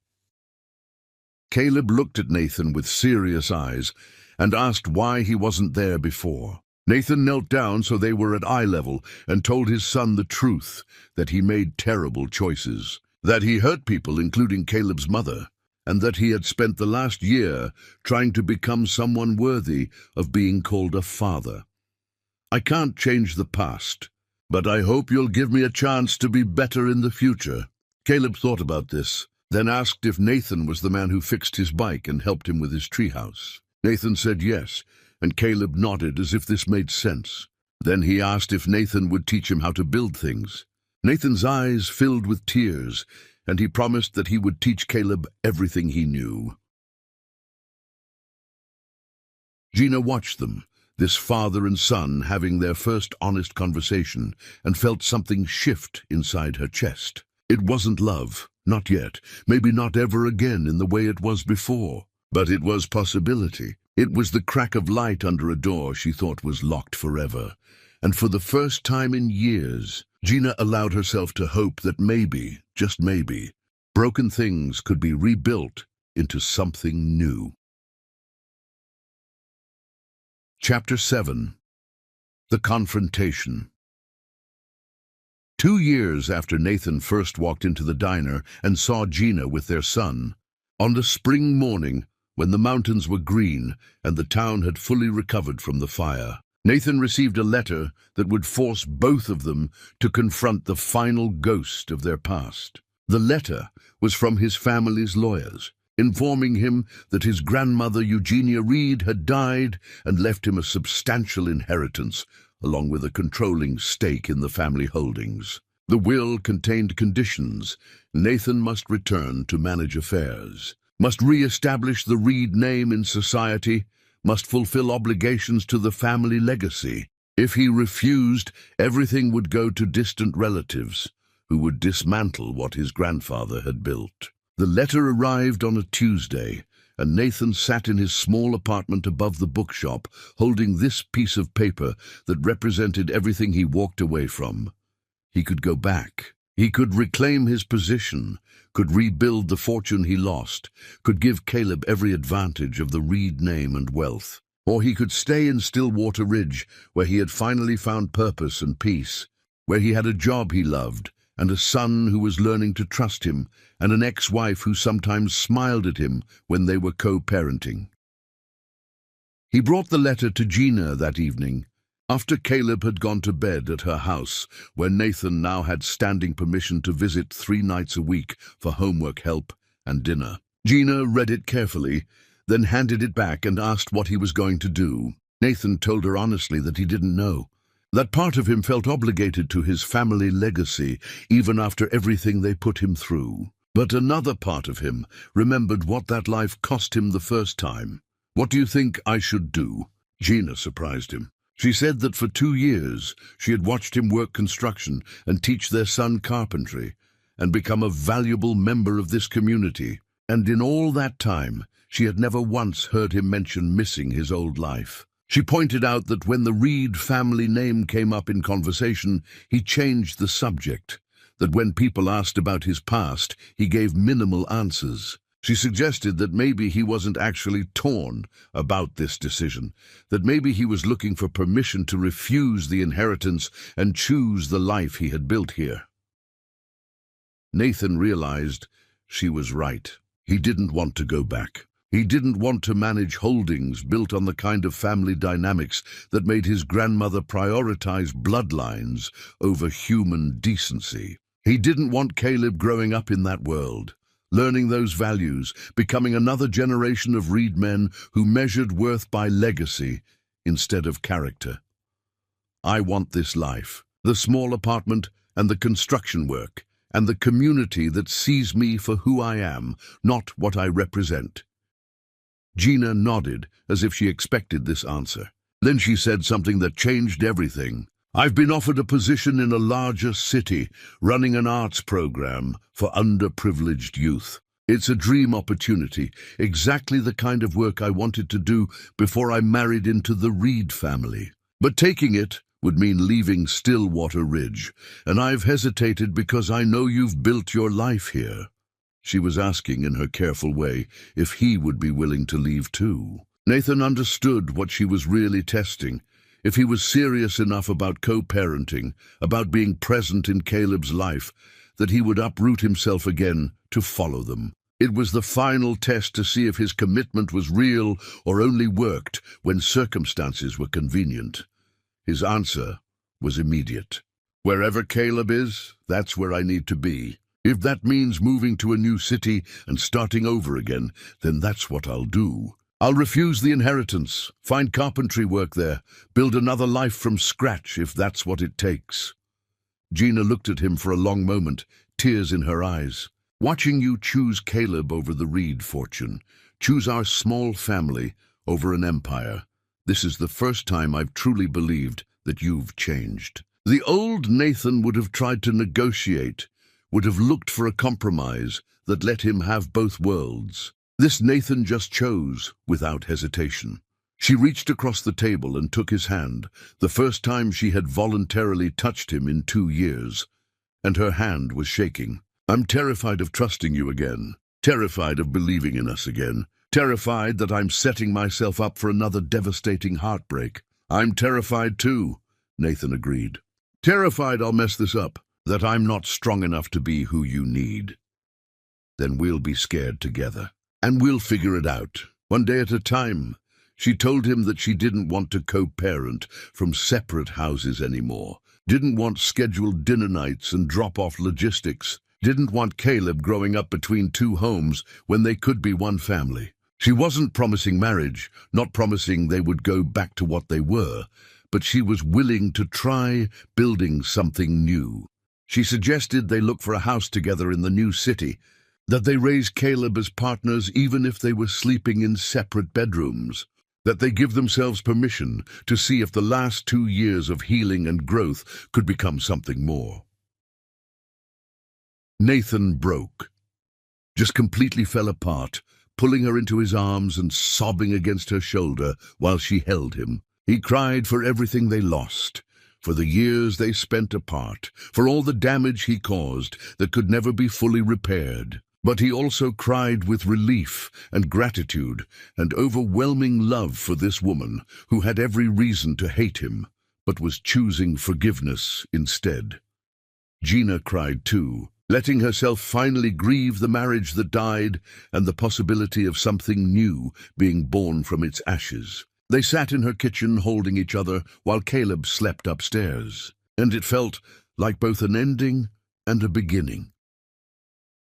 Caleb looked at Nathan with serious eyes and asked why he wasn't there before. Nathan knelt down so they were at eye level and told his son the truth, that he made terrible choices, that he hurt people, including Caleb's mother, and that he had spent the last year trying to become someone worthy of being called a father. I can't change the past, but I hope you'll give me a chance to be better in the future. Caleb thought about this, then asked if Nathan was the man who fixed his bike and helped him with his treehouse. Nathan said yes, and Caleb nodded as if this made sense. Then he asked if Nathan would teach him how to build things. Nathan's eyes filled with tears, and he promised that he would teach Caleb everything he knew. Gina watched them, this father and son having their first honest conversation, and felt something shift inside her chest. It wasn't love, not yet, maybe not ever again in the way it was before, but it was possibility. It was the crack of light under a door she thought was locked forever, and for the first time in years, Gina allowed herself to hope that maybe, just maybe, broken things could be rebuilt into something new. Chapter 7. The Confrontation. 2 years after Nathan first walked into the diner and saw Gina with their son, on the spring morning when the mountains were green and the town had fully recovered from the fire, Nathan received a letter that would force both of them to confront the final ghost of their past. The letter was from his family's lawyers, informing him that his grandmother Eugenia Reed had died and left him a substantial inheritance, along with a controlling stake in the family holdings. The will contained conditions. Nathan must return to manage affairs, must re-establish the Reed name in society, must fulfill obligations to the family legacy. If he refused, everything would go to distant relatives, who would dismantle what his grandfather had built. The letter arrived on a Tuesday, and Nathan sat in his small apartment above the bookshop, holding this piece of paper that represented everything he walked away from. He could go back. He could reclaim his position, could rebuild the fortune he lost, could give Caleb every advantage of the Reed name and wealth. Or he could stay in Stillwater Ridge, where he had finally found purpose and peace, where he had a job he loved, and a son who was learning to trust him, and an ex-wife who sometimes smiled at him when they were co-parenting. He brought the letter to Gina that evening, after Caleb had gone to bed at her house, where Nathan now had standing permission to visit 3 nights a week for homework help and dinner. Gina read it carefully, then handed it back and asked what he was going to do. Nathan told her honestly that he didn't know. That part of him felt obligated to his family legacy, even after everything they put him through. But another part of him remembered what that life cost him the first time. "What do you think I should do?" Gina surprised him. She said that for 2 years she had watched him work construction and teach their son carpentry, and become a valuable member of this community. And in all that time, she had never once heard him mention missing his old life. She pointed out that when the Reed family name came up in conversation, he changed the subject, that when people asked about his past, he gave minimal answers. She suggested that maybe he wasn't actually torn about this decision, that maybe he was looking for permission to refuse the inheritance and choose the life he had built here. Nathan realized she was right. He didn't want to go back. He didn't want to manage holdings built on the kind of family dynamics that made his grandmother prioritize bloodlines over human decency. He didn't want Caleb growing up in that world, learning those values, becoming another generation of Reed men who measured worth by legacy instead of character. "I want this life, the small apartment and the construction work, and the community that sees me for who I am, not what I represent." Gina nodded as if she expected this answer. Then she said something that changed everything. "I've been offered a position in a larger city, running an arts program for underprivileged youth. It's a dream opportunity, exactly the kind of work I wanted to do before I married into the Reed family. But taking it would mean leaving Stillwater Ridge, and I've hesitated because I know you've built your life here." She was asking in her careful way if he would be willing to leave too. Nathan understood what she was really testing. If he was serious enough about co-parenting, about being present in Caleb's life, that he would uproot himself again to follow them. It was the final test to see if his commitment was real or only worked when circumstances were convenient. His answer was immediate. "Wherever Caleb is, that's where I need to be. If that means moving to a new city and starting over again, then that's what I'll do. I'll refuse the inheritance, find carpentry work there, build another life from scratch if that's what it takes." Gina looked at him for a long moment, tears in her eyes. "Watching you choose Caleb over the Reed fortune, choose our small family over an empire, this is the first time I've truly believed that you've changed." The old Nathan would have tried to negotiate, would have looked for a compromise that let him have both worlds. This Nathan just chose without hesitation. She reached across the table and took his hand, the first time she had voluntarily touched him in 2 years, and her hand was shaking. "I'm terrified of trusting you again, terrified of believing in us again, terrified that I'm setting myself up for another devastating heartbreak." "I'm terrified too," Nathan agreed. "Terrified I'll mess this up, that I'm not strong enough to be who you need." "Then we'll be scared together, and we'll figure it out, one day at a time. She told him that she didn't want to co-parent from separate houses anymore, didn't want scheduled dinner nights and drop-off logistics, didn't want Caleb growing up between two homes when they could be one family. She wasn't promising marriage, not promising they would go back to what they were, but she was willing to try building something new. She suggested they look for a house together in the new city, that they raise Caleb as partners even if they were sleeping in separate bedrooms, that they give themselves permission to see if the last 2 years of healing and growth could become something more. Nathan broke, just completely fell apart, pulling her into his arms and sobbing against her shoulder while she held him. He cried for everything they lost, for the years they spent apart, for all the damage he caused that could never be fully repaired. But he also cried with relief and gratitude and overwhelming love for this woman who had every reason to hate him, but was choosing forgiveness instead. Gina cried too, letting herself finally grieve the marriage that died and the possibility of something new being born from its ashes. They sat in her kitchen holding each other while Caleb slept upstairs, and it felt like both an ending and a beginning.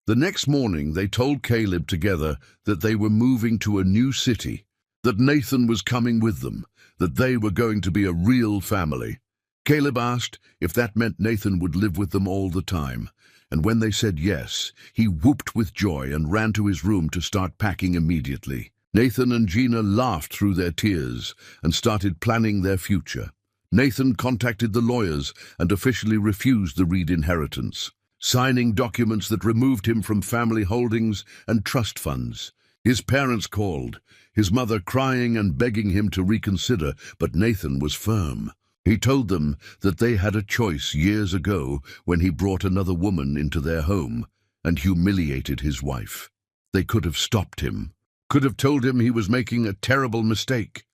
The next morning they told Caleb together that they were moving to a new city, that Nathan was coming with them, that they were going to be a real family. Caleb asked if that meant Nathan would live with them all the time, and when they said yes, he whooped with joy and ran to his room to start packing immediately. Nathan and Gina laughed through their tears and started planning their future. Nathan contacted the lawyers and officially refused the Reed inheritance, signing documents that removed him from family holdings and trust funds. His parents called, his mother crying and begging him to reconsider, but Nathan was firm. He told them that they had a choice years ago when he brought another woman into their home and humiliated his wife. They could have stopped him, could have told him he was making a terrible mistake,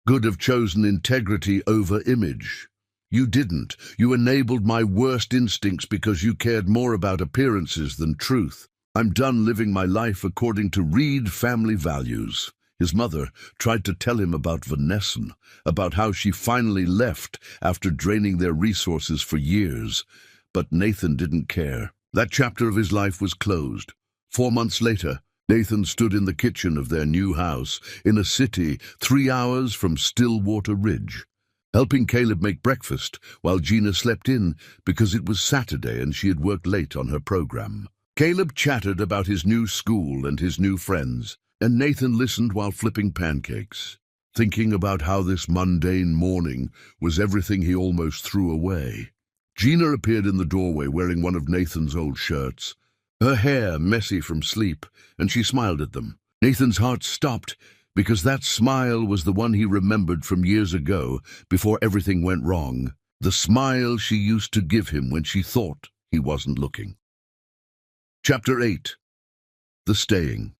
could have chosen integrity over image. You didn't. You enabled my worst instincts because you cared more about appearances than truth. I'm done living my life according to Reed family values. His mother tried to tell him about Vanessa, about how she finally left after draining their resources for years. But Nathan didn't care. That chapter of his life was closed. 4 months later, Nathan stood in the kitchen of their new house in a city 3 hours from Stillwater Ridge, helping Caleb make breakfast while Gina slept in because it was Saturday and she had worked late on her program. Caleb chattered about his new school and his new friends, and Nathan listened while flipping pancakes, thinking about how this mundane morning was everything he almost threw away. Gina appeared in the doorway wearing one of Nathan's old shirts, her hair messy from sleep, and she smiled at them. Nathan's heart stopped because that smile was the one he remembered from years ago before everything went wrong, the smile she used to give him when she thought he wasn't looking. Chapter 8. The Staying.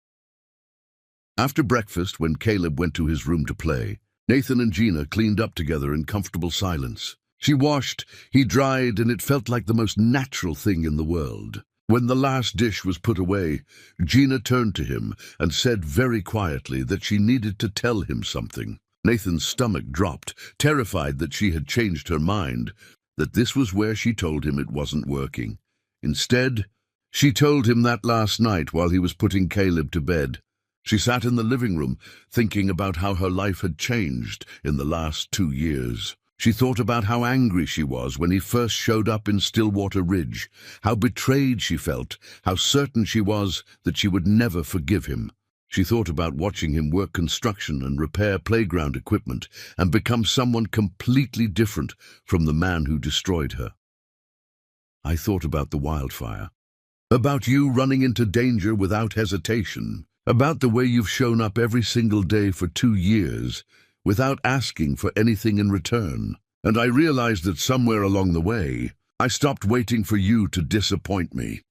After breakfast, when Caleb went to his room to play, Nathan and Gina cleaned up together in comfortable silence. She washed, he dried, and it felt like the most natural thing in the world. When the last dish was put away, Gina turned to him and said very quietly that she needed to tell him something. Nathan's stomach dropped, terrified that she had changed her mind, that this was where she told him it wasn't working. Instead, she told him that last night while he was putting Caleb to bed. She sat in the living room, thinking about how her life had changed in the last 2 years. She thought about how angry she was when he first showed up in Stillwater Ridge, how betrayed she felt, how certain she was that she would never forgive him. She thought about watching him work construction and repair playground equipment and become someone completely different from the man who destroyed her. I thought about the wildfire, about you running into danger without hesitation, about the way you've shown up every single day for 2 years without asking for anything in return. And I realized that somewhere along the way, I stopped waiting for you to disappoint me.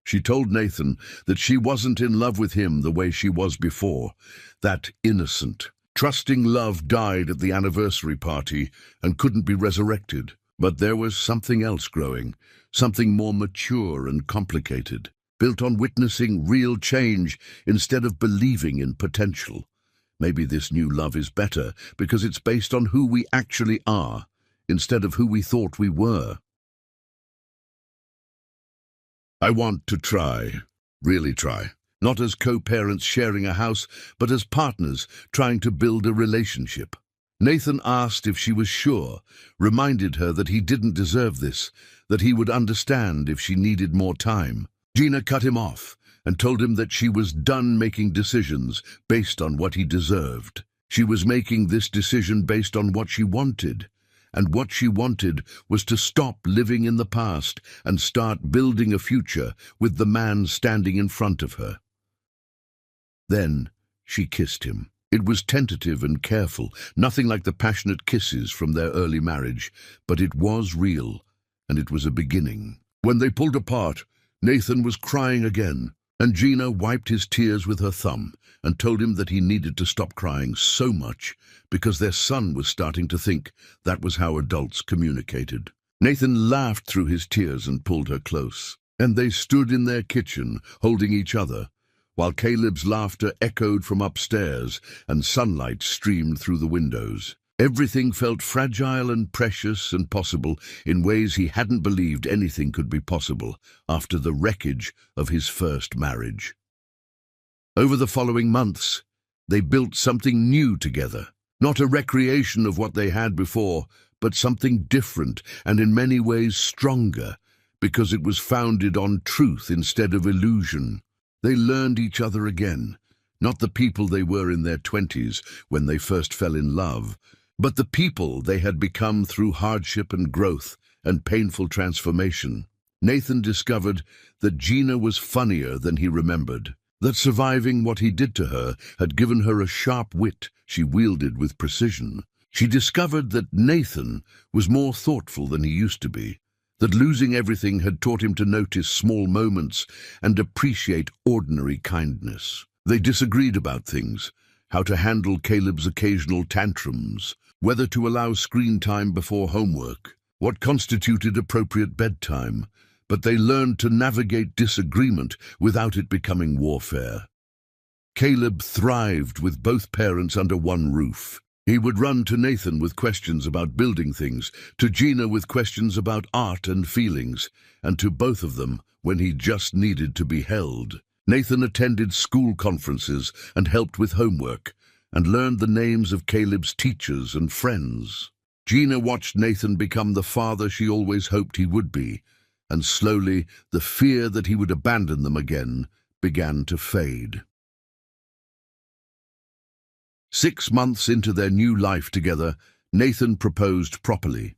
She told Nathan that she wasn't in love with him the way she was before. That innocent, trusting love died at the anniversary party and couldn't be resurrected. But there was something else growing, something more mature and complicated, built on witnessing real change instead of believing in potential. Maybe this new love is better because it's based on who we actually are, instead of who we thought we were. I want to try, really try, not as co-parents sharing a house, but as partners trying to build a relationship. Nathan asked if she was sure, reminded her that he didn't deserve this, that he would understand if she needed more time. Gina cut him off and told him that she was done making decisions based on what he deserved. She was making this decision based on what she wanted, and what she wanted was to stop living in the past and start building a future with the man standing in front of her. Then she kissed him. It was tentative and careful, nothing like the passionate kisses from their early marriage, but it was real, and it was a beginning. When they pulled apart, Nathan was crying again, and Gina wiped his tears with her thumb and told him that he needed to stop crying so much because their son was starting to think that was how adults communicated. Nathan laughed through his tears and pulled her close, and they stood in their kitchen holding each other, while Caleb's laughter echoed from upstairs and sunlight streamed through the windows. Everything felt fragile and precious and possible in ways he hadn't believed anything could be possible after the wreckage of his first marriage. Over the following months, they built something new together, not a recreation of what they had before, but something different and in many ways stronger, because it was founded on truth instead of illusion. They learned each other again, not the people they were in their 20s when they first fell in love, but the people they had become through hardship and growth and painful transformation. Nathan discovered that Gina was funnier than he remembered, that surviving what he did to her had given her a sharp wit she wielded with precision. She discovered that Nathan was more thoughtful than he used to be, that losing everything had taught him to notice small moments and appreciate ordinary kindness. They disagreed about things, how to handle Caleb's occasional tantrums, whether to allow screen time before homework, what constituted appropriate bedtime, but they learned to navigate disagreement without it becoming warfare. Caleb thrived with both parents under one roof. He would run to Nathan with questions about building things, to Gina with questions about art and feelings, and to both of them when he just needed to be held. Nathan attended school conferences and helped with homework, and learned the names of Caleb's teachers and friends. Gina watched Nathan become the father she always hoped he would be, and slowly the fear that he would abandon them again began to fade. 6 months into their new life together, Nathan proposed properly.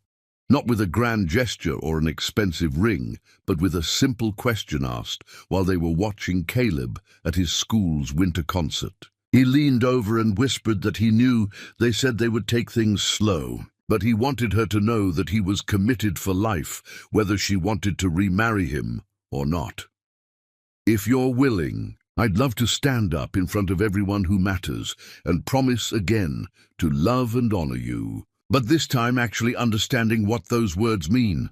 Not with a grand gesture or an expensive ring, but with a simple question asked while they were watching Caleb at his school's winter concert. He leaned over and whispered that he knew they said they would take things slow, but he wanted her to know that he was committed for life, whether she wanted to remarry him or not. "If you're willing, I'd love to stand up in front of everyone who matters and promise again to love and honor you, but this time actually understanding what those words mean."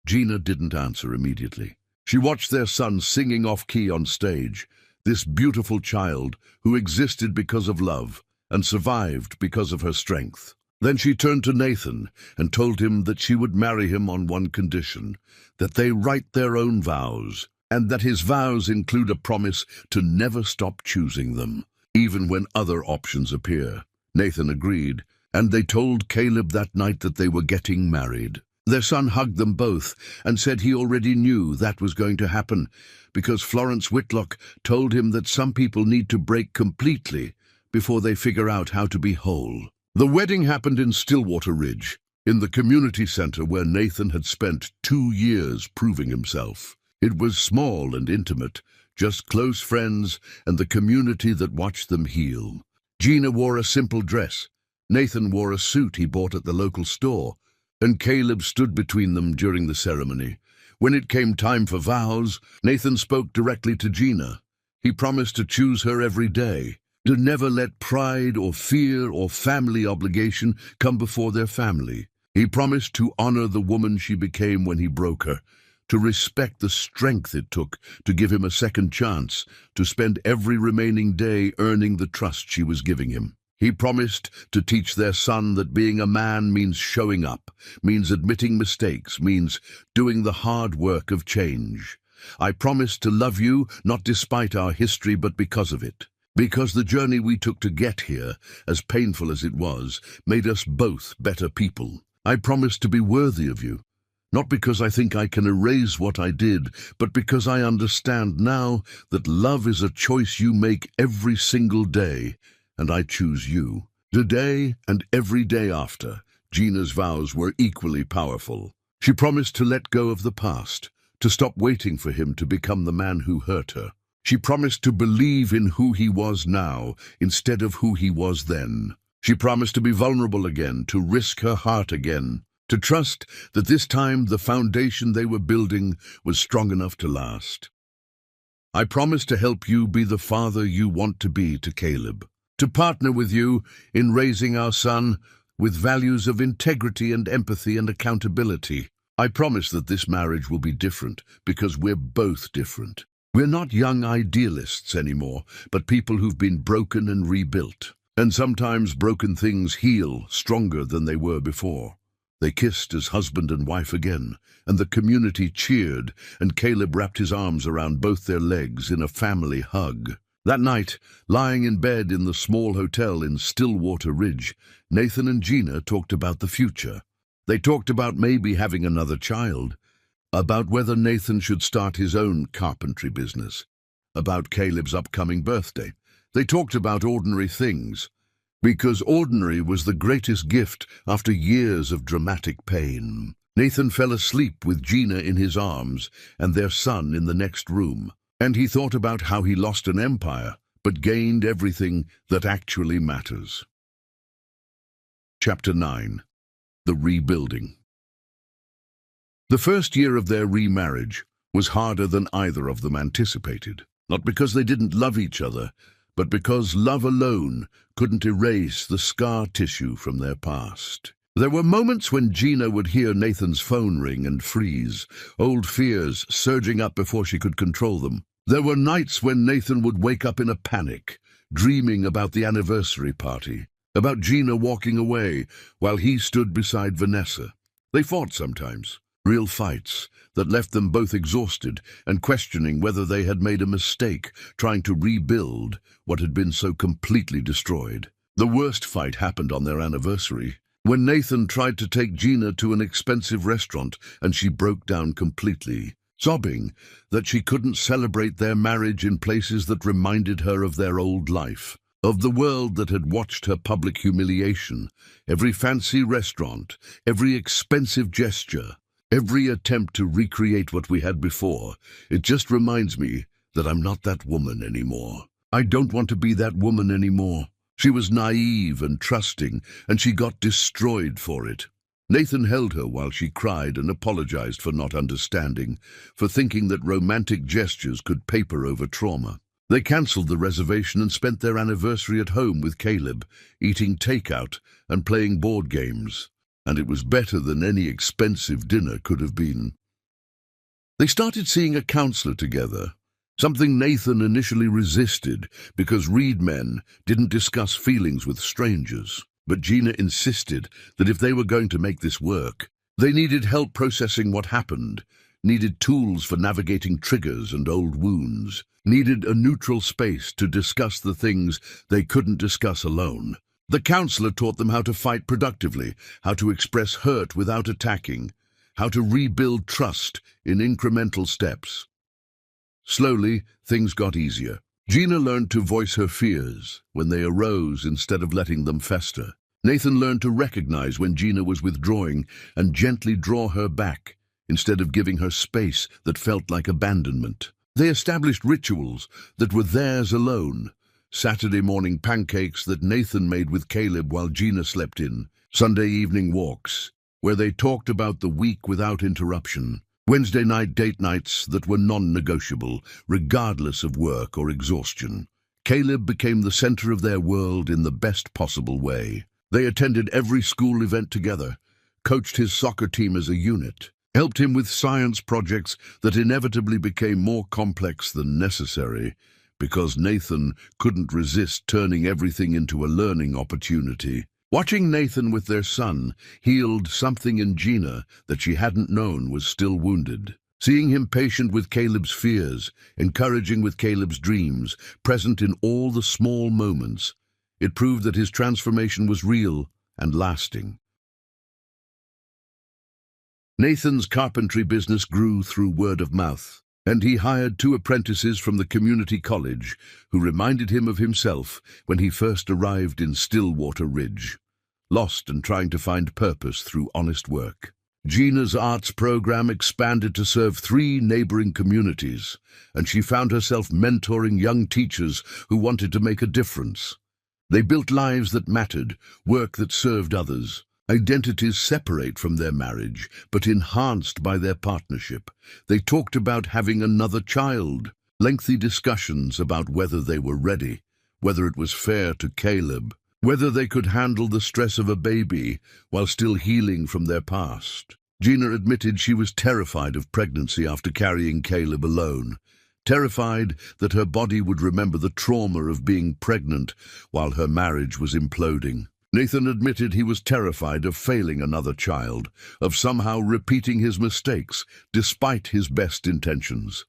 Gina didn't answer immediately. She watched their son singing off-key on stage, this beautiful child who existed because of love and survived because of her strength. Then she turned to Nathan and told him that she would marry him on one condition, that they write their own vows, and that his vows include a promise to never stop choosing them, even when other options appear. Nathan agreed, and they told Caleb that night that they were getting married. Their son hugged them both and said he already knew that was going to happen, because Florence Whitlock told him that some people need to break completely before they figure out how to be whole. The wedding happened in Stillwater Ridge, in the community center where Nathan had spent 2 years proving himself. It was small and intimate, just close friends and the community that watched them heal. Gina wore a simple dress. Nathan wore a suit he bought at the local store, and Caleb stood between them during the ceremony. When it came time for vows, Nathan spoke directly to Gina. He promised to choose her every day, to never let pride or fear or family obligation come before their family. He promised to honor the woman she became when he broke her, to respect the strength it took to give him a second chance, to spend every remaining day earning the trust she was giving him. He promised to teach their son that being a man means showing up, means admitting mistakes, means doing the hard work of change. I promise to love you, not despite our history, but because of it. Because the journey we took to get here, as painful as it was, made us both better people. I promise to be worthy of you, not because I think I can erase what I did, but because I understand now that love is a choice you make every single day, and I choose you. Today and every day after, Gina's vows were equally powerful. She promised to let go of the past, to stop waiting for him to become the man who hurt her. She promised to believe in who he was now instead of who he was then. She promised to be vulnerable again, to risk her heart again, to trust that this time the foundation they were building was strong enough to last. I promise to help you be the father you want to be to Caleb, to partner with you in raising our son with values of integrity and empathy and accountability. I promise that this marriage will be different because we're both different. We're not young idealists anymore, but people who've been broken and rebuilt. And sometimes broken things heal stronger than they were before. They kissed as husband and wife again, and the community cheered, and Caleb wrapped his arms around both their legs in a family hug. That night, lying in bed in the small hotel in Stillwater Ridge, Nathan and Gina talked about the future. They talked about maybe having another child, about whether Nathan should start his own carpentry business, about Caleb's upcoming birthday. They talked about ordinary things, because ordinary was the greatest gift after years of dramatic pain. Nathan fell asleep with Gina in his arms and their son in the next room. And he thought about how he lost an empire, but gained everything that actually matters. Chapter 9. The Rebuilding. The first year of their remarriage was harder than either of them anticipated, not because they didn't love each other, but because love alone couldn't erase the scar tissue from their past. There were moments when Gina would hear Nathan's phone ring and freeze, old fears surging up before she could control them. There were nights when Nathan would wake up in a panic, dreaming about the anniversary party, about Gina walking away while he stood beside Vanessa. They fought sometimes, real fights that left them both exhausted and questioning whether they had made a mistake trying to rebuild what had been so completely destroyed. The worst fight happened on their anniversary, when Nathan tried to take Gina to an expensive restaurant and she broke down completely, sobbing that she couldn't celebrate their marriage in places that reminded her of their old life, of the world that had watched her public humiliation, every fancy restaurant, every expensive gesture, every attempt to recreate what we had before. It just reminds me that I'm not that woman anymore. I don't want to be that woman anymore. She was naive and trusting, and she got destroyed for it. Nathan held her while she cried and apologized for not understanding, for thinking that romantic gestures could paper over trauma. They canceled the reservation and spent their anniversary at home with Caleb, eating takeout and playing board games. And it was better than any expensive dinner could have been. They started seeing a counselor together, something Nathan initially resisted because reed men didn't discuss feelings with strangers. But Gina insisted that if they were going to make this work, they needed help processing what happened, needed tools for navigating triggers and old wounds, needed a neutral space to discuss the things they couldn't discuss alone. The counselor taught them how to fight productively, how to express hurt without attacking, how to rebuild trust in incremental steps. Slowly, things got easier. Gina learned to voice her fears when they arose instead of letting them fester. Nathan learned to recognize when Gina was withdrawing and gently draw her back instead of giving her space that felt like abandonment. They established rituals that were theirs alone. Saturday morning pancakes that Nathan made with Caleb while Gina slept in. Sunday evening walks where they talked about the week without interruption. Wednesday night date nights that were non-negotiable, regardless of work or exhaustion. Caleb became the center of their world in the best possible way. They attended every school event together, coached his soccer team as a unit, helped him with science projects that inevitably became more complex than necessary, because Nathan couldn't resist turning everything into a learning opportunity. Watching Nathan with their son healed something in Gina that she hadn't known was still wounded. Seeing him patient with Caleb's fears, encouraging with Caleb's dreams, present in all the small moments, it proved that his transformation was real and lasting. Nathan's carpentry business grew through word of mouth, and he hired 2 apprentices from the community college who reminded him of himself when he first arrived in Stillwater Ridge, lost and trying to find purpose through honest work. Gina's arts program expanded to serve 3 neighboring communities, and she found herself mentoring young teachers who wanted to make a difference. They built lives that mattered, work that served others, identities separate from their marriage, but enhanced by their partnership. They talked about having another child, lengthy discussions about whether they were ready, whether it was fair to Caleb, whether they could handle the stress of a baby while still healing from their past. Gina admitted she was terrified of pregnancy after carrying Caleb alone, terrified that her body would remember the trauma of being pregnant while her marriage was imploding. Nathan admitted he was terrified of failing another child, of somehow repeating his mistakes despite his best intentions.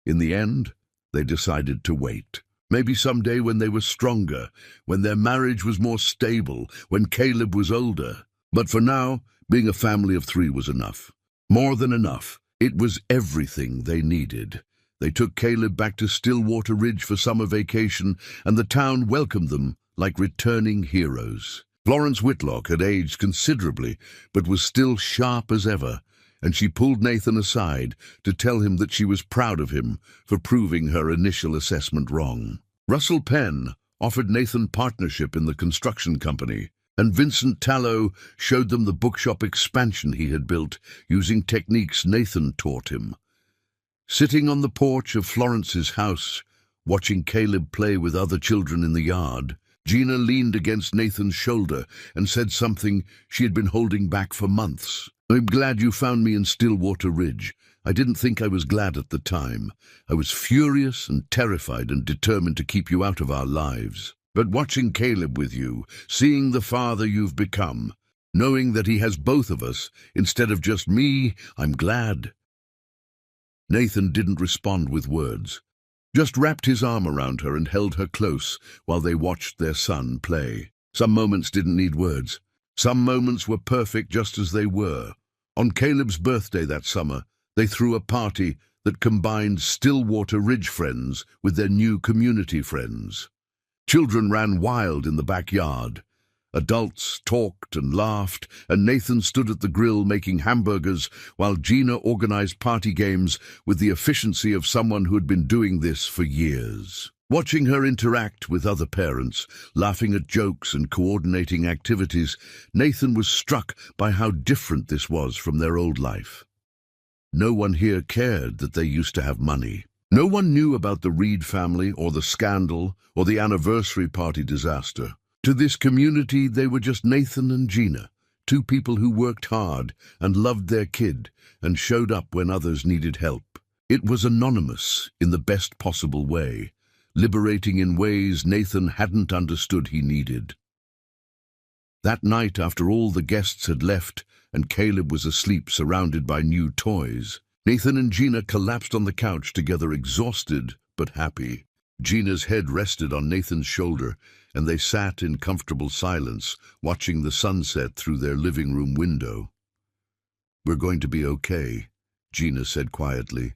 In the end, they decided to wait. Maybe someday when they were stronger, when their marriage was more stable, when Caleb was older. But for now, being a family of 3 was enough. More than enough. It was everything they needed. They took Caleb back to Stillwater Ridge for summer vacation, and the town welcomed them like returning heroes. Florence Whitlock had aged considerably, but was still sharp as ever, and she pulled Nathan aside to tell him that she was proud of him for proving her initial assessment wrong. Russell Penn offered Nathan partnership in the construction company, and Vincent Tallow showed them the bookshop expansion he had built using techniques Nathan taught him. Sitting on the porch of Florence's house, watching Caleb play with other children in the yard, Gina leaned against Nathan's shoulder and said something she had been holding back for months. "I'm glad you found me in Stillwater Ridge. I didn't think I was glad at the time. I was furious and terrified and determined to keep you out of our lives. But watching Caleb with you, seeing the father you've become, knowing that he has both of us instead of just me, I'm glad." Nathan didn't respond with words, just wrapped his arm around her and held her close while they watched their son play. Some moments didn't need words. Some moments were perfect just as they were. On Caleb's birthday that summer, they threw a party that combined Stillwater Ridge friends with their new community friends. Children ran wild in the backyard. Adults talked and laughed, and Nathan stood at the grill making hamburgers while Gina organized party games with the efficiency of someone who had been doing this for years. Watching her interact with other parents, laughing at jokes and coordinating activities, Nathan was struck by how different this was from their old life. No one here cared that they used to have money. No one knew about the Reed family or the scandal or the anniversary party disaster. To this community, they were just Nathan and Gina, 2 people who worked hard and loved their kid and showed up when others needed help. It was anonymous in the best possible way, liberating in ways Nathan hadn't understood he needed. That night, after all the guests had left and Caleb was asleep surrounded by new toys, Nathan and Gina collapsed on the couch together, exhausted but happy. Gina's head rested on Nathan's shoulder, and they sat in comfortable silence, watching the sunset through their living room window. "We're going to be okay," Gina said quietly.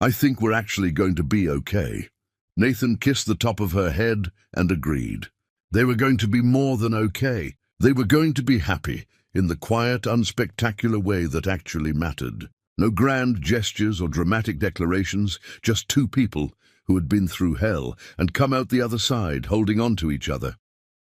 "I think we're actually going to be okay." Nathan kissed the top of her head and agreed. They were going to be more than okay. They were going to be happy, in the quiet, unspectacular way that actually mattered. No grand gestures or dramatic declarations, just 2 people who had been through hell and come out the other side holding on to each other.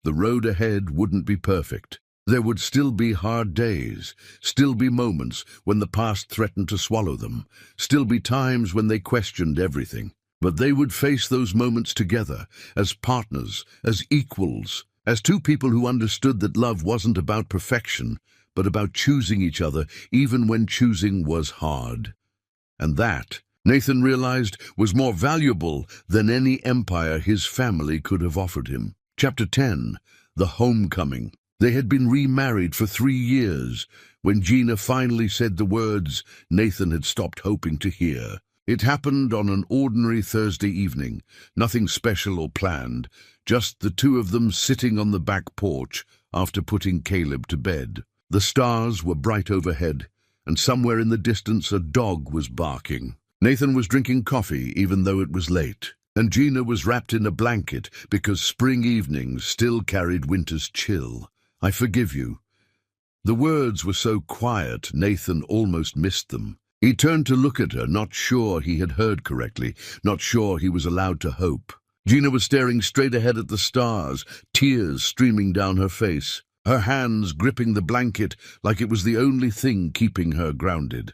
The road ahead wouldn't be perfect. There would still be hard days, still be moments when the past threatened to swallow them, still be times when they questioned everything. But they would face those moments together, as partners, as equals, as 2 people who understood that love wasn't about perfection, but about choosing each other even when choosing was hard. And that, Nathan realized, was more valuable than any empire his family could have offered him. Chapter 10. The Homecoming. They had been remarried for 3 years when Gina finally said the words Nathan had stopped hoping to hear. It happened on an ordinary Thursday evening, nothing special or planned, just the two of them sitting on the back porch after putting Caleb to bed. The stars were bright overhead, and somewhere in the distance a dog was barking. Nathan was drinking coffee even though it was late, and Gina was wrapped in a blanket because spring evenings still carried winter's chill. "I forgive you." The words were so quiet, Nathan almost missed them. He turned to look at her, not sure he had heard correctly, not sure he was allowed to hope. Gina was staring straight ahead at the stars, tears streaming down her face, her hands gripping the blanket like it was the only thing keeping her grounded.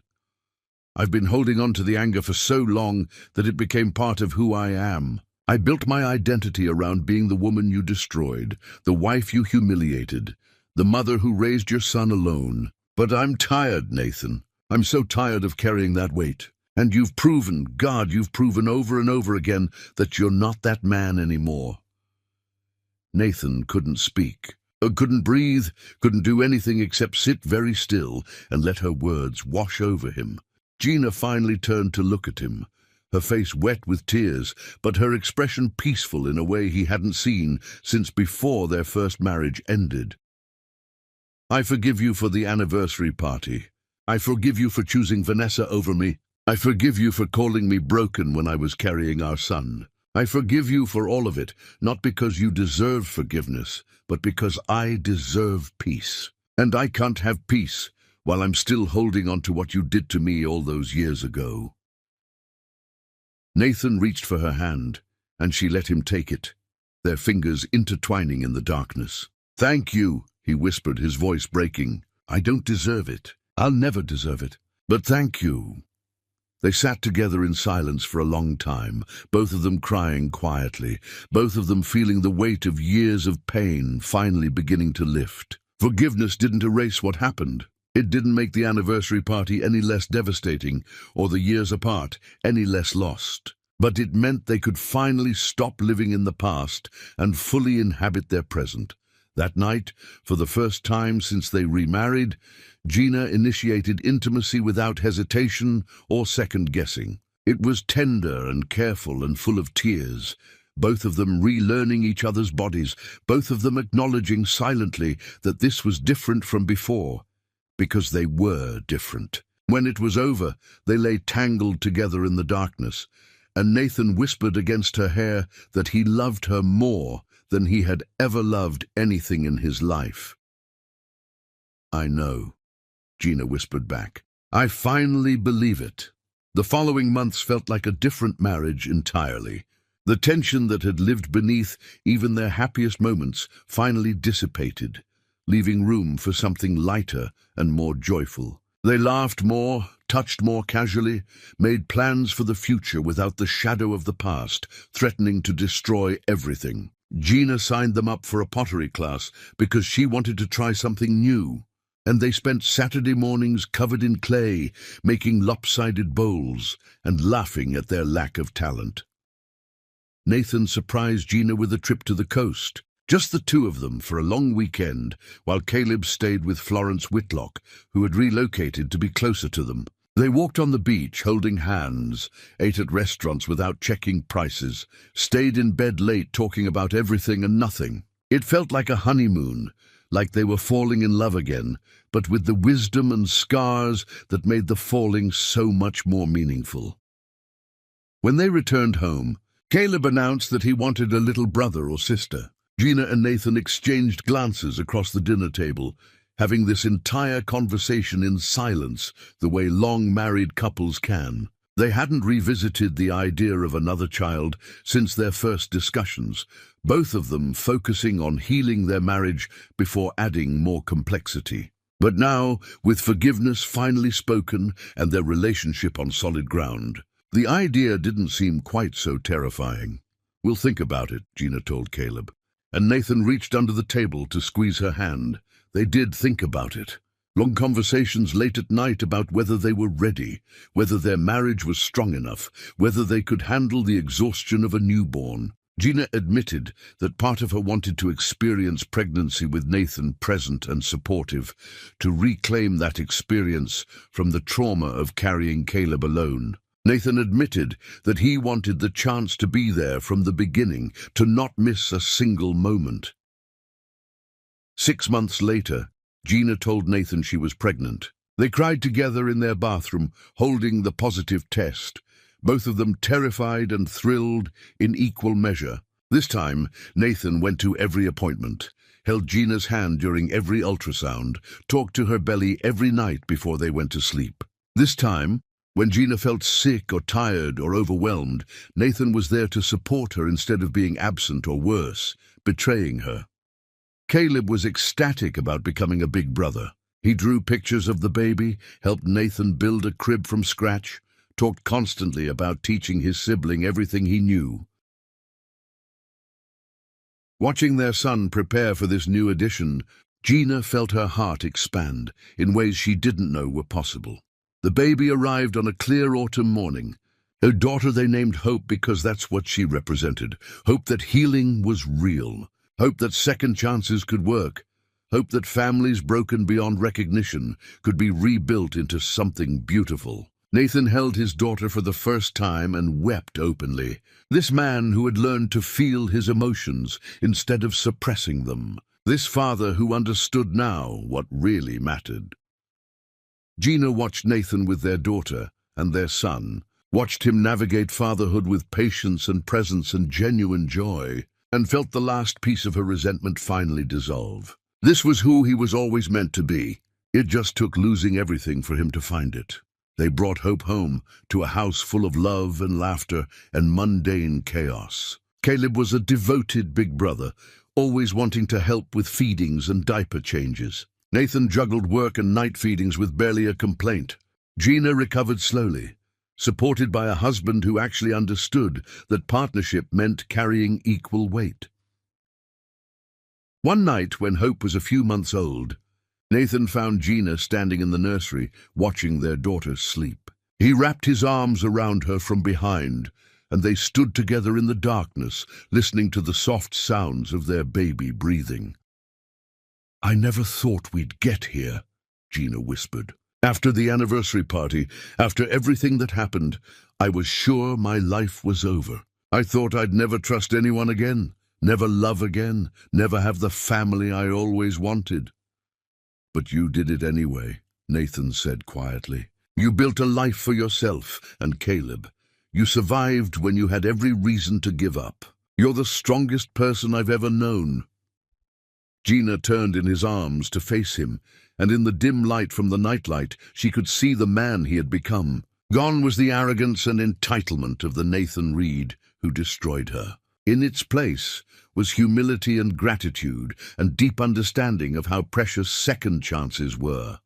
"I've been holding on to the anger for so long that it became part of who I am. I built my identity around being the woman you destroyed, the wife you humiliated, the mother who raised your son alone. But I'm tired, Nathan. I'm so tired of carrying that weight. And you've proven, God, you've proven over and over again that you're not that man anymore." Nathan couldn't speak, couldn't breathe, couldn't do anything except sit very still and let her words wash over him. Gina finally turned to look at him, her face wet with tears, but her expression peaceful in a way he hadn't seen since before their first marriage ended. "I forgive you for the anniversary party. I forgive you for choosing Vanessa over me. I forgive you for calling me broken when I was carrying our son. I forgive you for all of it, not because you deserve forgiveness, but because I deserve peace. And I can't have peace while I'm still holding on to what you did to me all those years ago." Nathan reached for her hand, and she let him take it, their fingers intertwining in the darkness. "Thank you," he whispered, his voice breaking. "I don't deserve it. I'll never deserve it. But thank you." They sat together in silence for a long time, both of them crying quietly, both of them feeling the weight of years of pain finally beginning to lift. Forgiveness didn't erase what happened. It didn't make the anniversary party any less devastating, or the years apart any less lost. But it meant they could finally stop living in the past and fully inhabit their present. That night, for the first time since they remarried, Gina initiated intimacy without hesitation or second-guessing. It was tender and careful and full of tears, both of them relearning each other's bodies, both of them acknowledging silently that this was different from before, because they were different. When it was over, they lay tangled together in the darkness, and Nathan whispered against her hair that he loved her more than he had ever loved anything in his life. "I know," Gina whispered back. "I finally believe it." The following months felt like a different marriage entirely. The tension that had lived beneath even their happiest moments finally dissipated, leaving room for something lighter and more joyful. They laughed more, touched more casually, made plans for the future without the shadow of the past threatening to destroy everything. Gina signed them up for a pottery class because she wanted to try something new, and they spent Saturday mornings covered in clay, making lopsided bowls and laughing at their lack of talent. Nathan surprised Gina with a trip to the coast, just the two of them for a long weekend, while Caleb stayed with Florence Whitlock, who had relocated to be closer to them. They walked on the beach, holding hands, ate at restaurants without checking prices, stayed in bed late talking about everything and nothing. It felt like a honeymoon, like they were falling in love again, but with the wisdom and scars that made the falling so much more meaningful. When they returned home, Caleb announced that he wanted a little brother or sister. Gina and Nathan exchanged glances across the dinner table, having this entire conversation in silence, the way long-married couples can. They hadn't revisited the idea of another child since their first discussions, both of them focusing on healing their marriage before adding more complexity. But now, with forgiveness finally spoken and their relationship on solid ground, the idea didn't seem quite so terrifying. "We'll think about it," Gina told Caleb, and Nathan reached under the table to squeeze her hand. They did think about it. Long conversations late at night about whether they were ready, whether their marriage was strong enough, whether they could handle the exhaustion of a newborn. Gina admitted that part of her wanted to experience pregnancy with Nathan present and supportive, to reclaim that experience from the trauma of carrying Caleb alone. Nathan admitted that he wanted the chance to be there from the beginning, to not miss a single moment. 6 months later, Gina told Nathan she was pregnant. They cried together in their bathroom, holding the positive test, both of them terrified and thrilled in equal measure. This time, Nathan went to every appointment, held Gina's hand during every ultrasound, talked to her belly every night before they went to sleep. This time, when Gina felt sick or tired or overwhelmed, Nathan was there to support her instead of being absent or worse, betraying her. Caleb was ecstatic about becoming a big brother. He drew pictures of the baby, helped Nathan build a crib from scratch, talked constantly about teaching his sibling everything he knew. Watching their son prepare for this new addition, Gina felt her heart expand in ways she didn't know were possible. The baby arrived on a clear autumn morning. Her daughter they named Hope because that's what she represented. Hope that healing was real. Hope that second chances could work. Hope that families broken beyond recognition could be rebuilt into something beautiful. Nathan held his daughter for the first time and wept openly. This man who had learned to feel his emotions instead of suppressing them. This father who understood now what really mattered. Gina watched Nathan with their daughter and their son, watched him navigate fatherhood with patience and presence and genuine joy, and felt the last piece of her resentment finally dissolve. This was who he was always meant to be. It just took losing everything for him to find it. They brought Hope home to a house full of love and laughter and mundane chaos. Caleb was a devoted big brother, always wanting to help with feedings and diaper changes. Nathan juggled work and night feedings with barely a complaint. Gina recovered slowly, supported by a husband who actually understood that partnership meant carrying equal weight. One night, when Hope was a few months old, Nathan found Gina standing in the nursery, watching their daughter sleep. He wrapped his arms around her from behind, and they stood together in the darkness, listening to the soft sounds of their baby breathing. "I never thought we'd get here," Gina whispered. "After the anniversary party, after everything that happened, I was sure my life was over. I thought I'd never trust anyone again, never love again, never have the family I always wanted." "But you did it anyway," Nathan said quietly. "You built a life for yourself and Caleb. You survived when you had every reason to give up. You're the strongest person I've ever known." Gina turned in his arms to face him, and in the dim light from the nightlight, she could see the man he had become. Gone was the arrogance and entitlement of the Nathan Reed who destroyed her. In its place was humility and gratitude and deep understanding of how precious second chances were.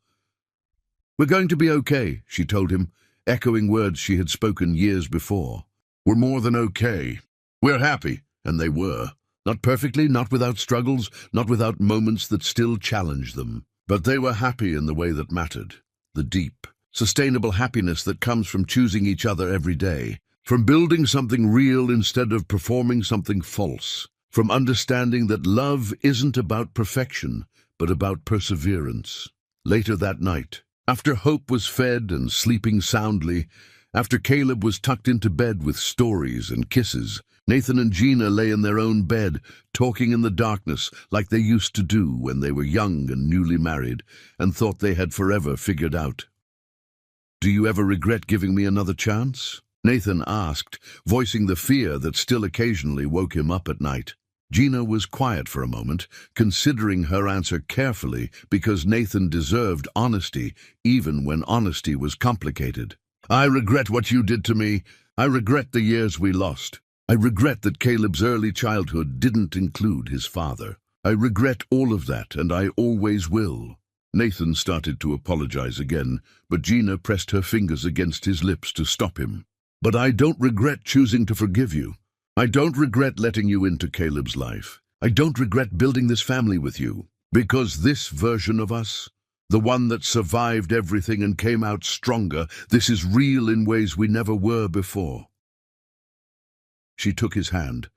"We're going to be okay," she told him, echoing words she had spoken years before. "We're more than okay. We're happy," and they were. Not perfectly, not without struggles, not without moments that still challenged them. But they were happy in the way that mattered. The deep, sustainable happiness that comes from choosing each other every day. From building something real instead of performing something false. From understanding that love isn't about perfection, but about perseverance. Later that night, after Hope was fed and sleeping soundly, after Caleb was tucked into bed with stories and kisses, Nathan and Gina lay in their own bed, talking in the darkness like they used to do when they were young and newly married, and thought they had forever figured out. "Do you ever regret giving me another chance?" Nathan asked, voicing the fear that still occasionally woke him up at night. Gina was quiet for a moment, considering her answer carefully because Nathan deserved honesty, even when honesty was complicated. "I regret what you did to me. I regret the years we lost. I regret that Caleb's early childhood didn't include his father. I regret all of that, and I always will." Nathan started to apologize again, but Gina pressed her fingers against his lips to stop him. "But I don't regret choosing to forgive you. I don't regret letting you into Caleb's life. I don't regret building this family with you. Because this version of us, The one that survived everything and came out stronger. This is real in ways we never were before. She took his hand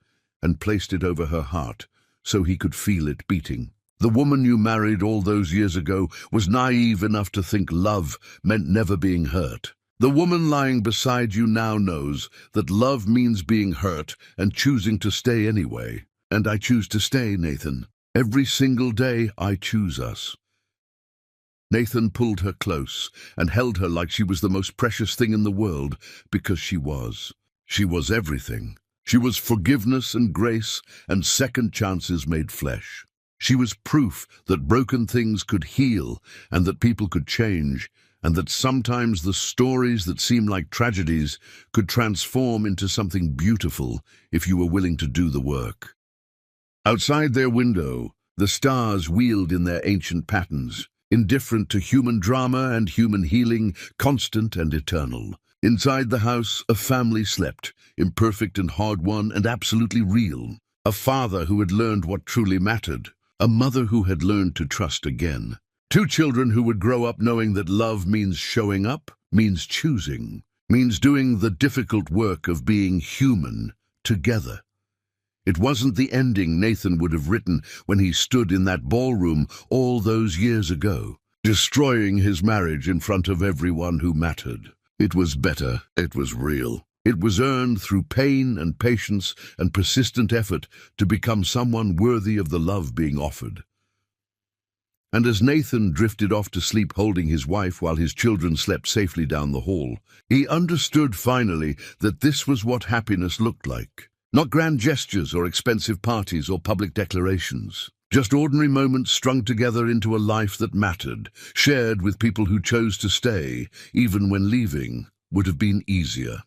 and placed it over her heart so he could feel it beating. The woman you married all those years ago was naive enough to think love meant never being hurt. The woman lying beside you now knows that love means being hurt and choosing to stay anyway. And I choose to stay, Nathan. Every single day I choose us. Nathan pulled her close and held her like she was the most precious thing in the world, because she was. She was everything. She was forgiveness and grace and second chances made flesh. She was proof that broken things could heal and that people could change, and that sometimes the stories that seem like tragedies could transform into something beautiful if you were willing to do the work. Outside their window, the stars wheeled in their ancient patterns, indifferent to human drama and human healing, constant and eternal. Inside the house, a family slept, imperfect and hard-won and absolutely real. A father who had learned what truly mattered. A mother who had learned to trust again. Two children who would grow up knowing that love means showing up, means choosing, means doing the difficult work of being human together. It wasn't the ending Nathan would have written when he stood in that ballroom all those years ago, destroying his marriage in front of everyone who mattered. It was better. It was real. It was earned through pain and patience and persistent effort to become someone worthy of the love being offered. And as Nathan drifted off to sleep holding his wife while his children slept safely down the hall, he understood finally that this was what happiness looked like. Not grand gestures or expensive parties or public declarations. Just ordinary moments strung together into a life that mattered, shared with people who chose to stay, even when leaving would have been easier.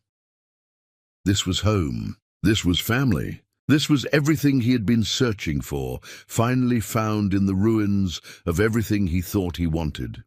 This was home. This was family. This was everything he had been searching for, finally found in the ruins of everything he thought he wanted.